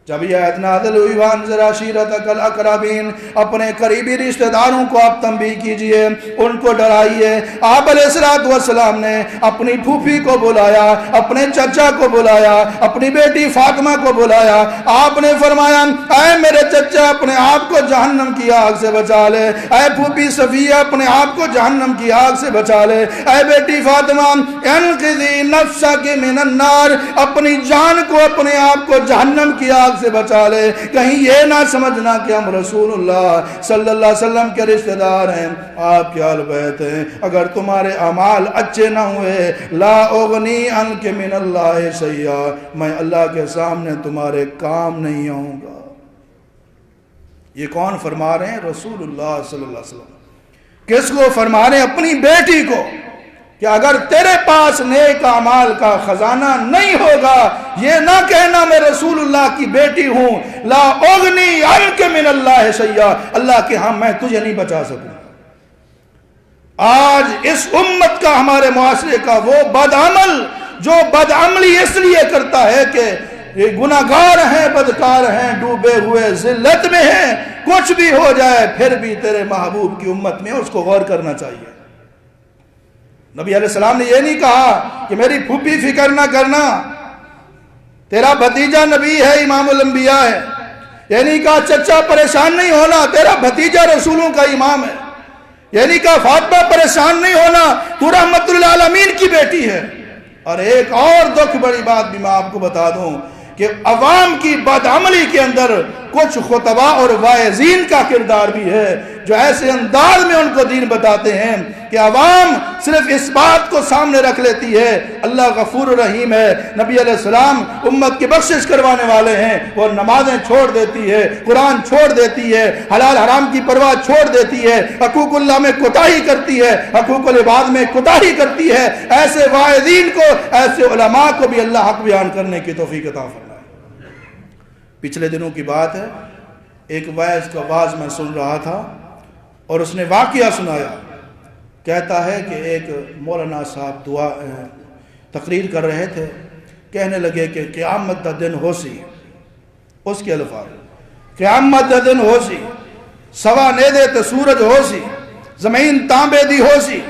جب یہ آیت نازل ہوئی وانذر عشیرتک الاقربین، اپنے قریبی رشتہ داروں کو آپ تنبیہ کیجئے، ان کو ڈرائیے۔ آپ علیہ السلام نے اپنی پھوپھی کو بلایا، اپنے چچا کو بلایا، اپنی بیٹی فاطمہ کو بلایا، آپ نے فرمایا اے میرے چچا اپنے آپ کو جہنم کی آگ سے بچا لے، اے پھوپھی صفیہ اپنے آپ کو جہنم کی آگ سے بچا لے، اے بیٹی فاطمہ انقذی نفسک من النار، اپنی جان کو اپنے آپ کو جہنم کی آگ سے بچا لے، کہیں یہ نہ سمجھنا کہ ہم رسول اللہ صلی اللہ علیہ وسلم کے رشتہ دار ہیں، آپ کے اہل بیت ہیں، اگر تمہارے اعمال اچھے نہ ہوئے لا اغنی عنک من اللہ شیئا، میں اللہ کے سامنے تمہارے کام نہیں آؤں گا۔ یہ کون فرما رہے ہیں؟ رسول اللہ صلی اللہ علیہ وسلم۔ کس کو فرما رہے ہیں؟ اپنی بیٹی کو، کہ اگر تیرے پاس نیک اعمال کا خزانہ نہیں ہوگا، یہ نہ کہنا میں رسول اللہ کی بیٹی ہوں، لا اغنی عنک من اللہ شیئا، اللہ کے ہاں میں تجھے نہیں بچا سکوں۔ آج اس امت کا، ہمارے معاشرے کا وہ بدعمل جو بدعملی اس لیے کرتا ہے کہ یہ گناہگار ہیں، بدکار ہیں، ڈوبے ہوئے ذلت میں ہیں، کچھ بھی ہو جائے پھر بھی تیرے محبوب کی امت میں اس کو غور کرنا چاہیے۔ نبی علیہ السلام نے یہ نہیں کہا کہ میری پھوپھی فکر نہ کرنا، تیرا بھتیجا نبی ہے، امام الانبیاء ہے، یہ نہیں کہا چچا پریشان نہیں ہونا، تیرا بھتیجا رسولوں کا امام ہے، یہ نہیں کہا فاطمہ پریشان نہیں ہونا، تو رحمت للعالمین کی بیٹی ہے۔ اور ایک اور دکھ بڑی بات بھی میں آپ کو بتا دوں کہ عوام کی بدعملی کے اندر کچھ خطباء اور واعظین کا کردار بھی ہے، جو ایسے انداز میں ان کو دین بتاتے ہیں کہ عوام صرف اس بات کو سامنے رکھ لیتی ہے اللہ غفور رحیم ہے، نبی علیہ السلام امت کی بخشش کروانے والے ہیں، وہ نمازیں چھوڑ دیتی ہے، قرآن چھوڑ دیتی ہے، حلال حرام کی پرواہ چھوڑ دیتی ہے، حقوق اللہ میں کوتاہی کرتی ہے، حقوق العباد میں کوتاہی کرتی ہے۔ ایسے واعظین کو، ایسے علماء کو بھی اللہ حق بیان کرنے کی توفیق عطا فرمائے۔ پچھلے دنوں کی بات ہے، ایک واعظ کا واعظ میں سن رہا تھا اور اس نے واقعہ سنایا، کہتا ہے کہ ایک مولانا صاحب تقریر کر رہے تھے، کہنے لگے کہ قیامت دا دن ہو سی، اس کے الفاظ قیامت دا دن ہو سی، سوا نیدے تے سورج ہو سی، زمین تانبے دی ہو سی،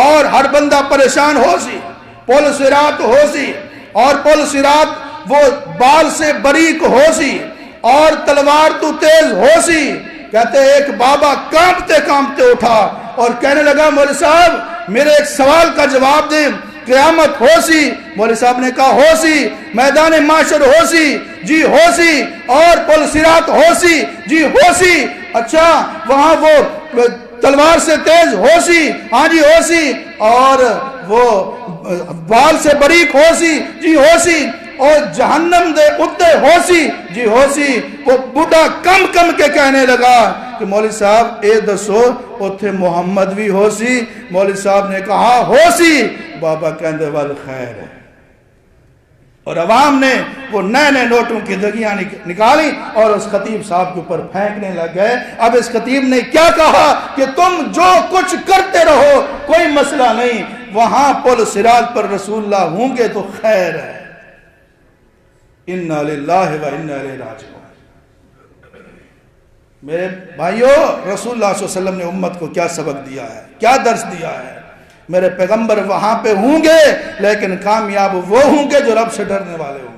اور ہر بندہ پریشان ہو سی، پل صراط ہو سی، اور پل صراط وہ بال سے باریک ہو سی اور تلوار تو تیز ہو سی. کہتے ایک بابا کانپتے کانپتے اٹھا اور کہنے لگا مولوی صاحب میرے ایک سوال کا جواب دیں, قیامت ہو سی؟ مولوی صاحب نے کہا ہو سی. میدان معاشر ہو سی؟ جی ہو سی. اور پل صراط ہو سی؟ جی ہو سی. اچھا وہاں وہ تلوار سے تیز ہو سی؟ ہاں جی ہو سی. اور وہ بال سے باریک ہو سی؟ جی ہو سی. اور جہنم دے اتنے ہو سی؟ جی ہو سی. وہ بوڑھا کم کم کے کہنے لگا کہ مولوی صاحب اے دسو اتھے محمد بھی ہو سی؟ مولوی صاحب نے کہا ہو سی. بابا کہندے وال خیر ہے. اور عوام نے وہ نئے نئے نوٹوں کی دگیاں نکالی اور اس خطیب صاحب کے اوپر پھینکنے لگ گئے. اب اس خطیب نے کیا کہا کہ تم جو کچھ کرتے رہو کوئی مسئلہ نہیں, وہاں پل صراط پر رسول اللہ ہوں گے تو خیر ہے. انا للہ و انا الیہ راجعون. میرے بھائیو, رسول اللہ صلی اللہ علیہ وسلم نے امت کو کیا سبق دیا ہے, کیا درس دیا ہے. میرے پیغمبر وہاں پہ ہوں گے لیکن کامیاب وہ ہوں گے جو رب سے ڈرنے والے ہوں گے.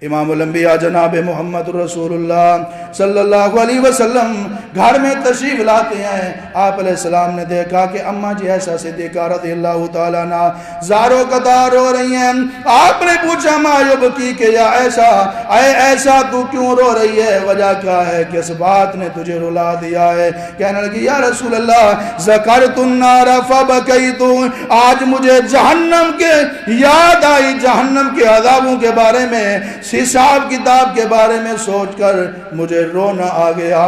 امام الانبیاء جناب محمد رسول اللہ صلی اللہ علیہ وسلم گھر میں تشریف لاتے ہیں. آپ علیہ السلام نے دیکھا کہ اماں جی عائشہ صدیقہ رضی اللہ تعالیٰ عنہ زارو قطار رو رہی ہیں. آپ نے پوچھا ما یبکی کہ یا عائشہ, اے عائشہ تو کیوں رو رہی ہے, وجہ کیا ہے, کس بات نے تجھے رلا دیا ہے؟ کہنے لگی یا رسول اللہ ذکرت النار فبکیت, آج مجھے جہنم کے یاد آئی, جہنم کے عذابوں کے بارے میں, حساب کتاب کے بارے میں سوچ کر مجھے رونا آ گیا.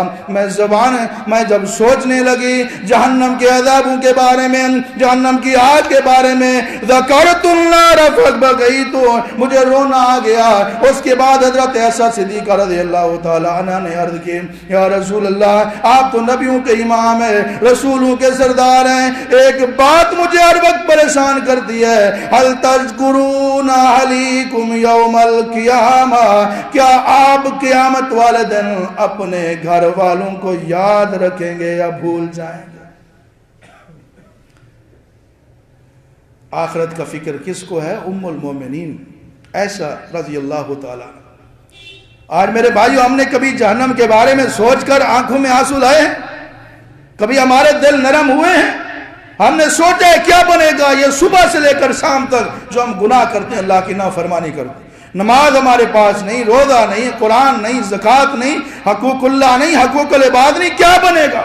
میں جب سوچنے لگی جہنم کے عذابوں کے بارے میں, جہنم کی آگ کے بارے میں, ذکرت النار فبکیت, مجھے رونا آ گیا. اس کے بعد حضرت عائشہ صدیقہ رضی اللہ تعالی عنہ نے عرض کی یا رسول اللہ آپ تو نبیوں کے امام ہیں, رسولوں کے سردار ہیں, ایک بات مجھے ہر وقت پریشان کرتی ہے, هل تذکرون علیکم یوم القیامہ, کیا آپ قیامت والے دن اپنے گھر والوں کو یاد رکھیں گے یا بھول جائیں گے؟ آخرت کا فکر کس کو ہے؟ ام المومنین عائشہ رضی اللہ تعالیٰ. آج میرے بھائیو ہم نے کبھی جہنم کے بارے میں سوچ کر آنکھوں میں آنسو لائے ہیں؟ کبھی ہمارے دل نرم ہوئے ہیں؟ ہم نے سوچا ہے کیا بنے گا یہ صبح سے لے کر شام تک جو ہم گناہ کرتے ہیں, اللہ کی نافرمانی کرتے ہیں, نماز ہمارے پاس نہیں, روزہ نہیں, قرآن نہیں, زکوٰۃ نہیں, حقوق اللہ نہیں, حقوق العباد نہیں, کیا بنے گا؟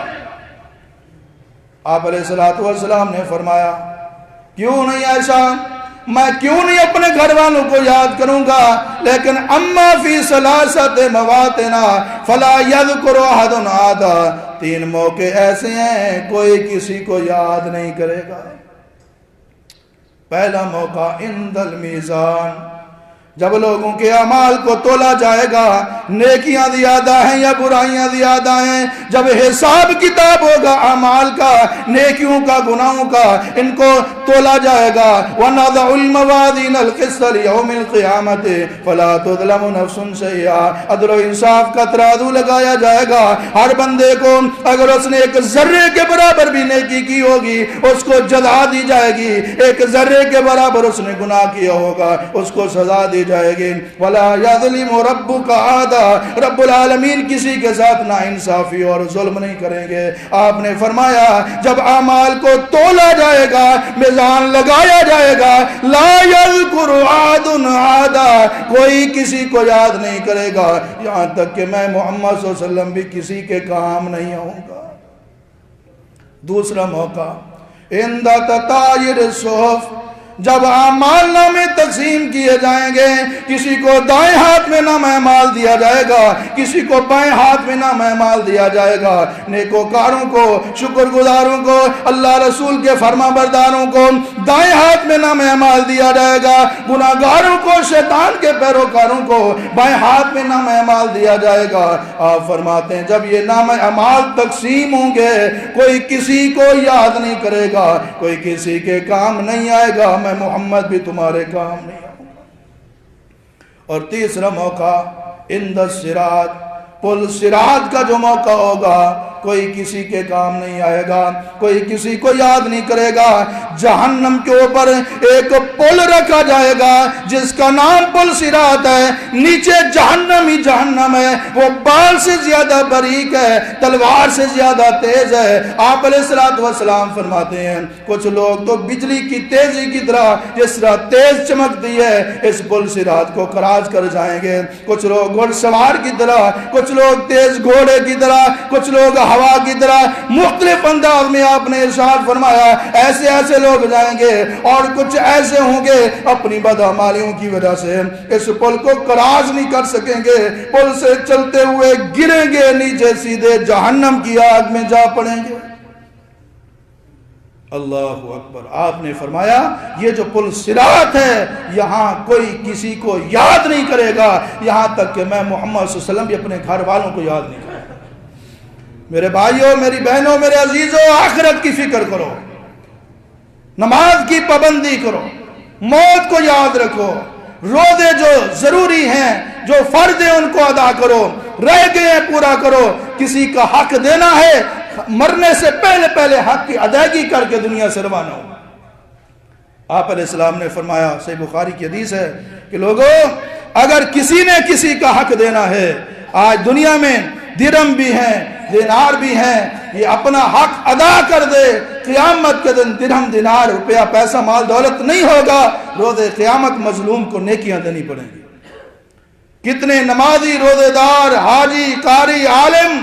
آپ علیہ السلام نے فرمایا کیوں نہیں عائشہ, میں کیوں نہیں اپنے گھر والوں کو یاد کروں گا, لیکن اما فی ثلاثت مواطن فلا یذکر احد احدا, 3 موقع ایسے ہیں کوئی کسی کو یاد نہیں کرے گا. پہلا موقع عند المیزان, جب لوگوں کے اعمال کو تولا جائے گا, نیکیاں زیادہ ہیں یا برائیاں زیادہ ہیں, جب حساب کتاب ہوگا اعمال کا, نیکیوں کا, گناہوں کا, ان کو تولا جائے گا. وَنَضَعُ الْمَوَازِينَ الْقِسْطَ لِيَوْمِ الْقِيَامَةِ فَلَا تُظْلَمُ نَفْسٌ شَيْئًا, عدل و انصاف کا ترازو لگایا جائے گا. ہر بندے کو اگر اس نے ایک ذرے کے برابر بھی نیکی کی ہوگی اس کو جزا دی جائے گی, ایک ذرے کے برابر اس نے گناہ کیا ہوگا اس کو سزا دی جائے گی. وَلَا يَظْلِمُ رَبُّكَ أَحَدًا, رب العالمین کسی کے ساتھ ناانصافی اور ظلم نہیں کریں گے. آپ نے فرمایا جب اعمال کو تولا جائے گا, میزان لگایا جائے گا, لا يذكر أحد أحدا, کوئی کسی کو یاد نہیں کرے گا, یہاں تک کہ میں محمد صلی اللہ علیہ وسلم بھی کسی کے کام نہیں آؤں گا. دوسرا موقع عند تطایر الصحف, جب اعمال نامے تقسیم کیے جائیں گے, کسی کو دائیں ہاتھ میں نام اعمال دیا جائے گا, کسی کو بائیں ہاتھ میں نام اعمال دیا جائے گا. نیکوکاروں کو, شکر گزاروں کو, اللہ رسول کے فرما برداروں کو دائیں ہاتھ میں نام اعمال دیا جائے گا, گناہگاروں کو, شیطان کے پیروکاروں کو بائیں ہاتھ میں نام اعمال دیا جائے گا. آپ فرماتے ہیں جب یہ نام اعمال تقسیم ہوں گے کوئی کسی کو یاد نہیں کرے گا, کوئی کسی کے کام نہیں آئے گا, میں محمد بھی تمہارے کام نہیں آؤں گا. اور تیسرا موقع عند الصراط, پل صراط کا جو موقع ہوگا کوئی کسی کے کام نہیں آئے گا، کوئی کسی کو یاد نہیں کرے گا۔ جہنم کے اوپر ایک پل رکھا جائے گا جس کا نام پل صراط ہے، نیچے جہنم ہی جہنم ہے، وہ بال سے زیادہ باریک ہے، تلوار سے زیادہ تیز ہے۔ آپ علیہ السلام فرماتے ہیں کچھ لوگ تو بجلی کی تیزی کی طرح جس طرح تیز چمکتی ہے اس پل صراط کو کراس کر جائیں گے، کچھ لوگ گھڑ سوار کی طرح، کچھ لوگ تیز گھوڑے کی طرح، کچھ لوگ ہوا کی طرح، مختلف انداز میں آپ نے ارشاد فرمایا ایسے ایسے لوگ جائیں گے، اور کچھ ایسے ہوں گے اپنی بدعمالیوں کی وجہ سے اس پل کو کراس نہیں کر سکیں گے، پل سے چلتے ہوئے گریں گے نیچے سیدھے جہنم کی آگ میں جا پڑیں گے۔ اللہ اکبر۔ آپ نے فرمایا یہ جو پل صراط ہے یہاں کوئی کسی کو یاد نہیں کرے گا، یہاں تک کہ میں محمد صلی اللہ علیہ وسلم بھی اپنے گھر والوں کو یاد نہیں کرے گا۔ میرے بھائیوں، میری بہنوں، میرے عزیزوں، آخرت کی فکر کرو، نماز کی پابندی کرو، موت کو یاد رکھو، روزے جو ضروری ہیں، جو فرض ہیں ان کو ادا کرو، رہ گئے ہیں پورا کرو، کسی کا حق دینا ہے مرنے سے پہلے حق کی ادائیگی کر کے دنیا سے روانہ ہو۔ آپ علیہ السلام نے فرمایا، صحیح بخاری کی حدیث ہے کہ لوگوں اگر کسی نے کسی کا حق دینا ہے، آج دنیا میں درہم بھی ہیں، دینار بھی ہیں، یہ اپنا حق ادا کر دے، قیامت کے دن درہم دینار روپیہ پیسہ مال دولت نہیں ہوگا، روز قیامت مظلوم کو نیکیاں دینی پڑیں گی۔ کتنے نمازی، روزے دار، حاجی، قاری، عالم،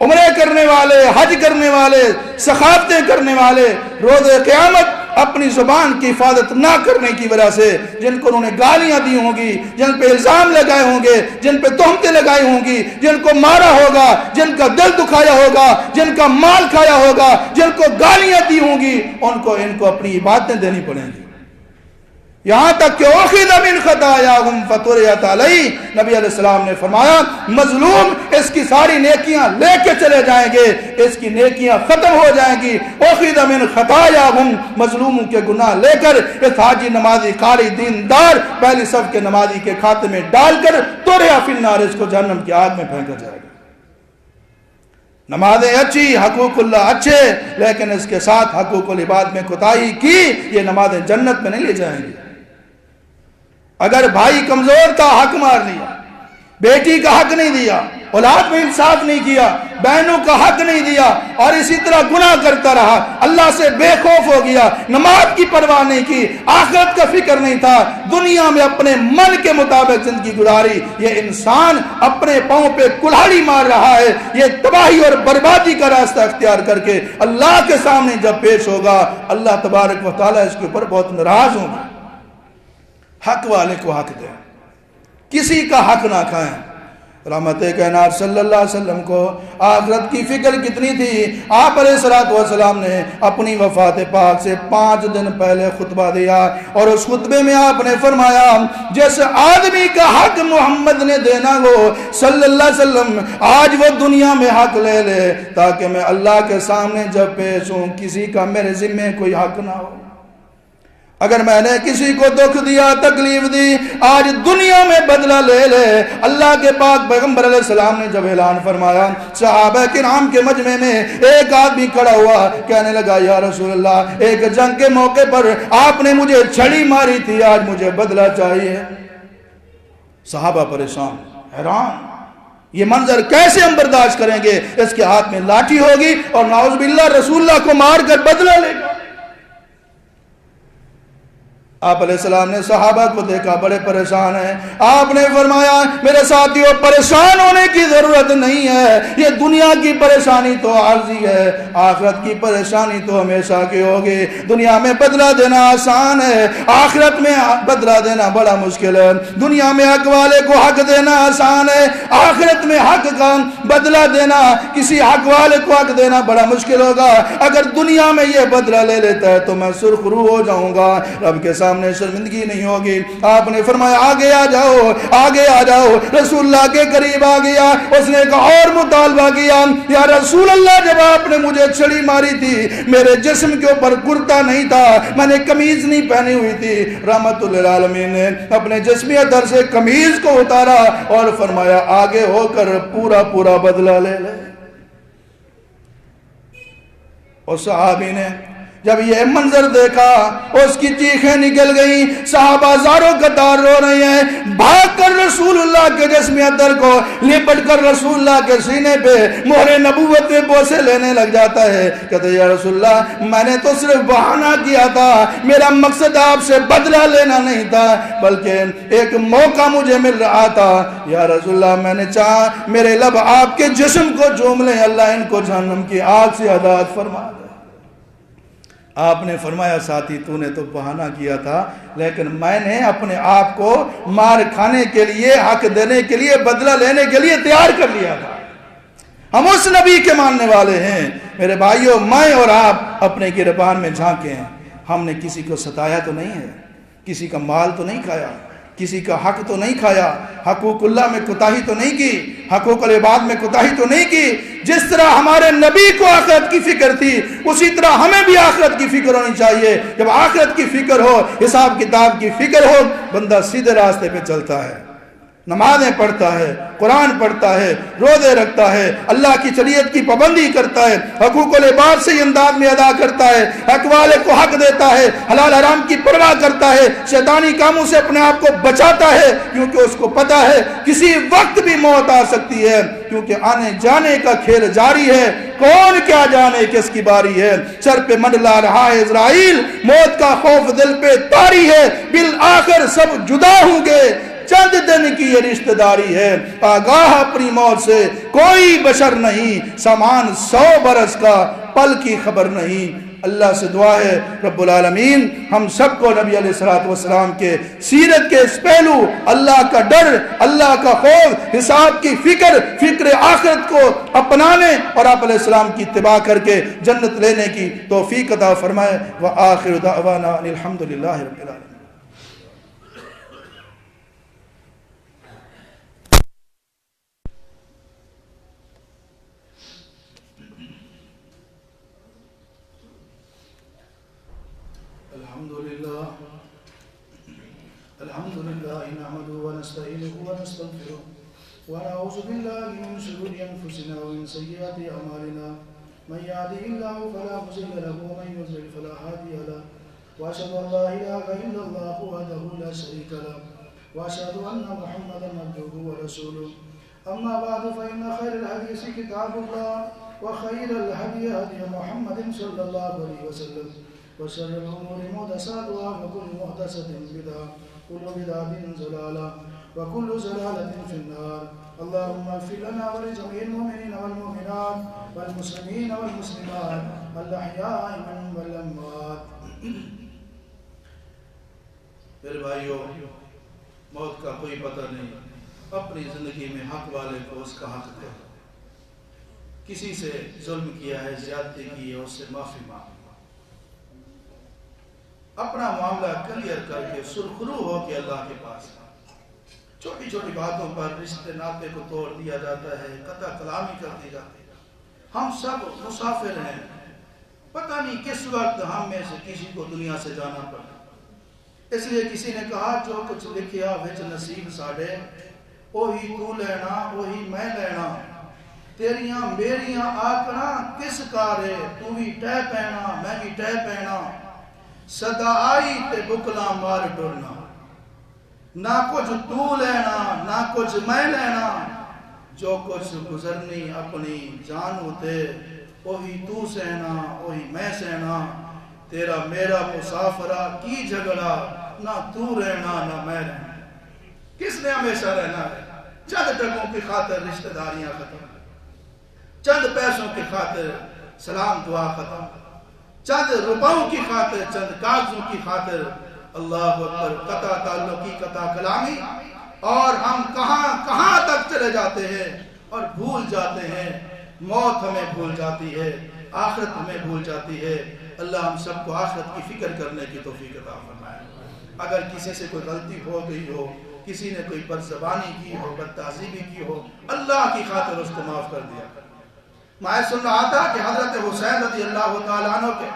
عمرے کرنے والے، حج کرنے والے، سخاوتیں کرنے والے روز قیامت اپنی زبان کی حفاظت نہ کرنے کی وجہ سے جن کو انہوں نے گالیاں دی ہوں گی، جن پہ الزام لگائے ہوں گے، جن پہ تہمتیں لگائی ہوں گی، جن کو مارا ہوگا، جن کا دل دکھایا ہوگا، جن کا مال کھایا ہوگا، جن کو گالیاں دی ہوں گی، ان کو اپنی عبادتیں دینی پڑیں گی، یہاں تک کہ اخذ من خطاياهم فطرحت علیہ۔ نبی علیہ السلام نے فرمایا مظلوم اس کی ساری نیکیاں لے کے چلے جائیں گے، اس کی نیکیاں ختم ہو جائیں گی، اخذ من خطاياهم، مظلوموں کے گناہ لے کر اس حاجی، نمازی، قاری، دیندار پہلی صف کے نمازی کے کھاتے میں ڈال کر طرح فی النار، اس کو جہنم کی آگ میں پھینکا جائے گا۔ نمازیں اچھی، حقوق اللہ اچھے، لیکن اس کے ساتھ حقوق العباد میں کوتاہی کی، یہ نمازیں جنت میں نہیں لے جائیں گی۔ اگر بھائی کمزور تھا حق مار لیا، بیٹی کا حق نہیں دیا، اولاد میں انصاف نہیں کیا، بہنوں کا حق نہیں دیا، اور اسی طرح گناہ کرتا رہا، اللہ سے بے خوف ہو گیا، نماز کی پرواہ نہیں کی، آخرت کا فکر نہیں تھا، دنیا میں اپنے من کے مطابق زندگی گزاری، یہ انسان اپنے پاؤں پہ کلہاڑی مار رہا ہے، یہ تباہی اور بربادی کا راستہ اختیار کر کے اللہ کے سامنے جب پیش ہوگا اللہ تبارک و تعالیٰ اس کے اوپر بہت ناراض ہوگا۔ حق والے کو حق دیں، کسی کا حق نہ کھائیں۔ رحمت کائنات صلی اللہ علیہ وسلم کو آخرت کی فکر کتنی تھی، آپ علیہ السلام نے اپنی وفات پاک سے 5 دن پہلے خطبہ دیا، اور اس خطبے میں آپ نے فرمایا جس آدمی کا حق محمد نے دینا ہو صلی اللہ علیہ وسلم، آج وہ دنیا میں حق لے لے تاکہ میں اللہ کے سامنے جب پیش ہوں کسی کا میرے ذمہ کوئی حق نہ ہو۔ اگر میں نے کسی کو دکھ دیا، تکلیف دی، آج دنیا میں بدلہ لے لے۔ اللہ کے پاک پیغمبر علیہ السلام نے جب اعلان فرمایا، صحابہ کرام کے مجمع میں ایک آدمی کھڑا ہوا، کہنے لگا یا رسول اللہ، ایک جنگ کے موقع پر آپ نے مجھے چھڑی ماری تھی، آج مجھے بدلہ چاہیے۔ صحابہ پریشان، حیران، یہ منظر کیسے ہم برداشت کریں گے؟ اس کے ہاتھ میں لاٹھی ہوگی اور نعوذ باللہ رسول اللہ کو مار کر بدلہ لے گا۔ آپ علیہ السلام نے صحابہ کو دیکھا بڑے پریشان ہیں، آپ نے فرمایا میرے ساتھیوں پریشان ہونے کی ضرورت نہیں ہے، یہ دنیا کی پریشانی تو عارضی ہے، آخرت کی پریشانی تو ہمیشہ کی ہوگی۔ دنیا میں بدلہ دینا آسان ہے، آخرت میں بدلہ دینا بڑا مشکل ہے۔ دنیا میں حق والے کو حق دینا آسان ہے، آخرت میں حق کا بدلہ دینا، کسی حق والے کو حق دینا بڑا مشکل ہوگا۔ اگر دنیا میں یہ بدلہ لے لیتا ہے تو میں سرخ رو ہو جاؤں گا، رب کے سامنے شرمندگی نہیں ہوگی۔ آپ نے فرمایا آگے آ جاؤ، آگے آ جاؤ۔ رسول اللہ کے قریب آ گیا، اس نے ایک اور مطالبہ کیا، یا رسول اللہ جب آپ نے مجھے چھڑی ماری تھی میرے جسم کے اوپر کرتا نہیں تھا، میں نے قمیض نہیں پہنی ہوئی تھی۔ رحمت للعالمین نے اپنے جسمی ادھر سے قمیض کو اتارا اور فرمایا آگے ہو کر پورا بدلہ لے لے۔ اور صحابی نے جب یہ منظر دیکھا اس کی چیخیں نکل گئیں، صحابہ زاروں قطار رو رہے ہیں، بھاگ کر رسول اللہ کے جسم اندر کو لپٹ کر رسول اللہ کے سینے پہ مہر نبوت میں بوسے لینے لگ جاتا ہے، کہتے یا رسول اللہ میں نے تو صرف بہانہ کیا تھا، میرا مقصد آپ سے بدلہ لینا نہیں تھا بلکہ ایک موقع مجھے مل رہا تھا، یا رسول اللہ میں نے چاہا میرے لب آپ کے جسم کو چوم لیں، اللہ ان کو جہنم کی آگ سے آزاد فرما دے۔ آپ نے فرمایا ساتھی تو نے تو بہانہ کیا تھا لیکن میں نے اپنے آپ کو مار کھانے کے لیے، حق دینے کے لیے، بدلہ لینے کے لیے تیار کر لیا تھا۔ ہم اس نبی کے ماننے والے ہیں میرے بھائیوں، میں اور آپ اپنے گریبان میں جھانکیں، ہم نے کسی کو ستایا تو نہیں ہے، کسی کا مال تو نہیں کھایا، کسی کا حق تو نہیں کھایا، حقوق اللہ میں کوتاہی تو نہیں کی، حقوق العباد میں کوتاہی تو نہیں کی۔ جس طرح ہمارے نبی کو آخرت کی فکر تھی اسی طرح ہمیں بھی آخرت کی فکر ہونی چاہیے۔ جب آخرت کی فکر ہو، حساب کتاب کی فکر ہو، بندہ سیدھے راستے پہ چلتا ہے، نمازیں پڑھتا ہے، قرآن پڑھتا ہے، روزے رکھتا ہے، اللہ کی شریعت کی پابندی کرتا ہے، حقوق العباد سے انداز میں ادا کرتا ہے، حق والے کو حق دیتا ہے، حلال حرام کی پرواہ کرتا ہے، شیطانی کاموں سے اپنے آپ کو بچاتا ہے، کیونکہ اس کو پتا ہے کسی وقت بھی موت آ سکتی ہے، کیونکہ آنے جانے کا کھیل جاری ہے، کون کیا جانے کس کی باری ہے، سر پہ منڈلا رہا ہے اسرائیل، موت کا خوف دل پہ طاری ہے، بالآخر سب جدا ہوں گے، چند دن کی یہ رشتہ داری ہے، آگاہ اپنی موت سے کوئی بشر نہیں، سامان 100 برس کا پل کی خبر نہیں۔ اللہ سے دعا ہے رب العالمین ہم سب کو نبی علیہ السلام کے سیرت کے اس پہلو، اللہ کا ڈر، اللہ کا خوف، حساب کی فکر آخرت کو اپنانے اور آپ علیہ السلام کی اتباع کر کے جنت لینے کی توفیق عطا فرمائے۔ وآخر دعوانا الحمدللہ رب العالمین۔ الحمد لله نحمده ونستعينه ونستغفره ونعوذ بالله من شرور انفسنا ومن سيئات اعمالنا من يهده الله فلا مضل له ومن يضلل فلا هادي له واشهد ان لا اله الا الله وحده لا شريك له واشهد ان محمدا عبده ورسوله اما بعد فان خير الحديث كتاب الله وخير الهدي هدي محمد صلى الله عليه وسلم وشر الامور محدثاتها وكل محدثه بدعه كل بدعة ضلالة وكل ضلالة في النار اللهم اغفر لنا ولجميع المؤمنين والمؤمنات والمسلمين والمسلمات الأحياء منهم والأموات۔ میرے بھائیو، موت کا کوئی پتہ نہیں، اپنی زندگی میں حق والے کو اس کا حق دے، کسی سے ظلم کیا ہے، زیادتی کی ہے، اس سے معافی مانگ، اپنا معاملہ کلیئر کر کے سرخرو ہو کے اللہ کے پاس۔ چھوٹی چھوٹی باتوں پر رشتے ناطے کو توڑ دیا جاتا ہے، قطع کلامی کر دی جاتی ہے۔ ہم سب مسافر ہیں، پتہ نہیں کس وقت ہم میں سے کسی کو دنیا سے جانا پڑا۔ اس لیے کسی نے کہا جو کچھ لکھیا وچ نصیب ساڑے، وہی تو لینا وہی میں لینا، تیریاں میریاں آکڑاں کس کارے، تو بھی ٹہ پینا میں بھی ٹہ پینا، صدا آئی تے بکلا مار ڈرنا، نہ کچھ تو لینا نہ کچھ میں لینا، جو کچھ گزرنی اپنی جان ہوتے، وہی تو سہنا وہی میں سہنا، تیرا میرا مسافرہ کی جھگڑا، نہ تو رہنا نہ میں رہنا۔ کس نے ہمیشہ رہنا ہے؟ چند ٹکوں کی خاطر رشتہ داریاں ختم، چند پیسوں کی خاطر سلام دعا ختم، چند روپوں کی خاطر، چند کاغذوں کی خاطر اللہ اکبر قطع تعلقی، قطع کلامی، اور ہم کہاں تک چلے جاتے ہیں اور بھول جاتے ہیں۔ موت ہمیں بھول جاتی ہے، آخرت ہمیں بھول جاتی ہے۔ اللہ ہم سب کو آخرت کی فکر کرنے کی توفیق عطا فرمائے۔ اگر کسی سے کوئی غلطی ہو گئی ہو، کسی نے کوئی بدزبانی کی ہو، بد تہذیبی کی ہو، اللہ کی خاطر اس کو معاف کر دیا۔ میں سن رہا تھا کہ حضرت حسین رضی اللہ تعالیٰ عنہ کے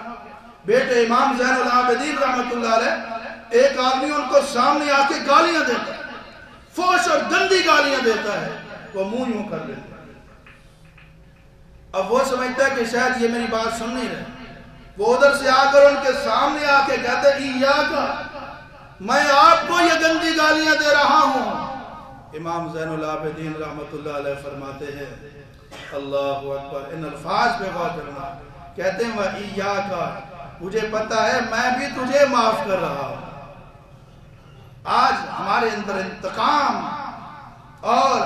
بیٹے امام زین العابدین رحمت اللہ علیہ، ایک آدمی ان کو سامنے آ کے گالیاں دیتا ہے، فوش اور گندی گالیاں دیتا ہے، وہ منہ یوں کر لیتا ہے۔ اب وہ سمجھتا ہے کہ شاید یہ میری بات سن نہیں رہے، وہ ادھر سے آ کر ان کے سامنے آ کے کہتے ایاکا، میں آپ کو یہ گندی گالیاں دے رہا ہوں۔ امام زین العابدین رحمت اللہ علیہ فرماتے ہیں اللہ اکبر، ان الفاظ پہ غور کرنا، کہتے ہیں وَإِيَّاكَ، مجھے پتا ہے میں بھی تجھے معاف کر رہا ہوں۔ آج ہمارے اندر انتقام اور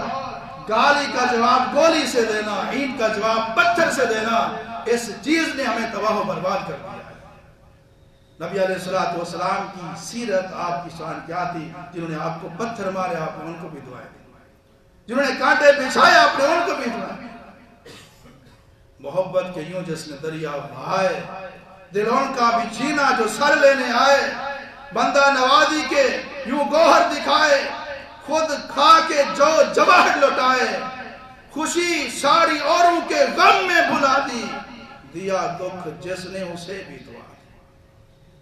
گالی کا جواب گولی سے دینا، اینٹ کا جواب پتھر سے دینا، اس چیز نے ہمیں تباہ و برباد کر دیا ہے۔ نبی علیہ السلام کی سیرت، آپ کی شان کیا تھی؟ جنہوں نے آپ کو پتھر مارے آپ نے ان کو بھی دعائیں دی، جنہوں نے کانٹے بچھائے آپ نے ان کو بھی دعائیں دی۔ محبت کے یوں جس نے دریا بہائے، دلوں کا بھی چھینا جو سر لینے آئے، بندہ نوازی کے یوں گوہر دکھائے، خود کھا کے جو جواہر لٹائے، خوشی ساری اوروں کے غم میں بھلا دی، دیا دکھ جس نے اسے بھی دعا دی۔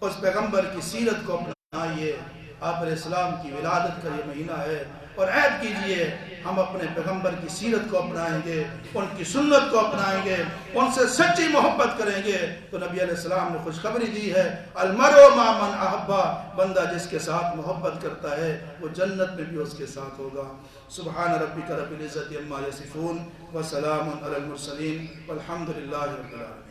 اس پیغمبر کی سیرت کو اپنائیے، آپ علیہ السلام کی ولادت کا یہ مہینہ ہے، اور عہد کیجئے ہم اپنے پیغمبر کی سیرت کو اپنائیں گے، ان کی سنت کو اپنائیں گے، ان سے سچی محبت کریں گے۔ تو نبی علیہ السلام نے خوشخبری دی ہے، المرء مع من احبا، بندہ جس کے ساتھ محبت کرتا ہے وہ جنت میں بھی اس کے ساتھ ہوگا۔ سبحان ربک رب العزت عما یصفون وسلام علی المرسلین والحمد للہ رب العالمین۔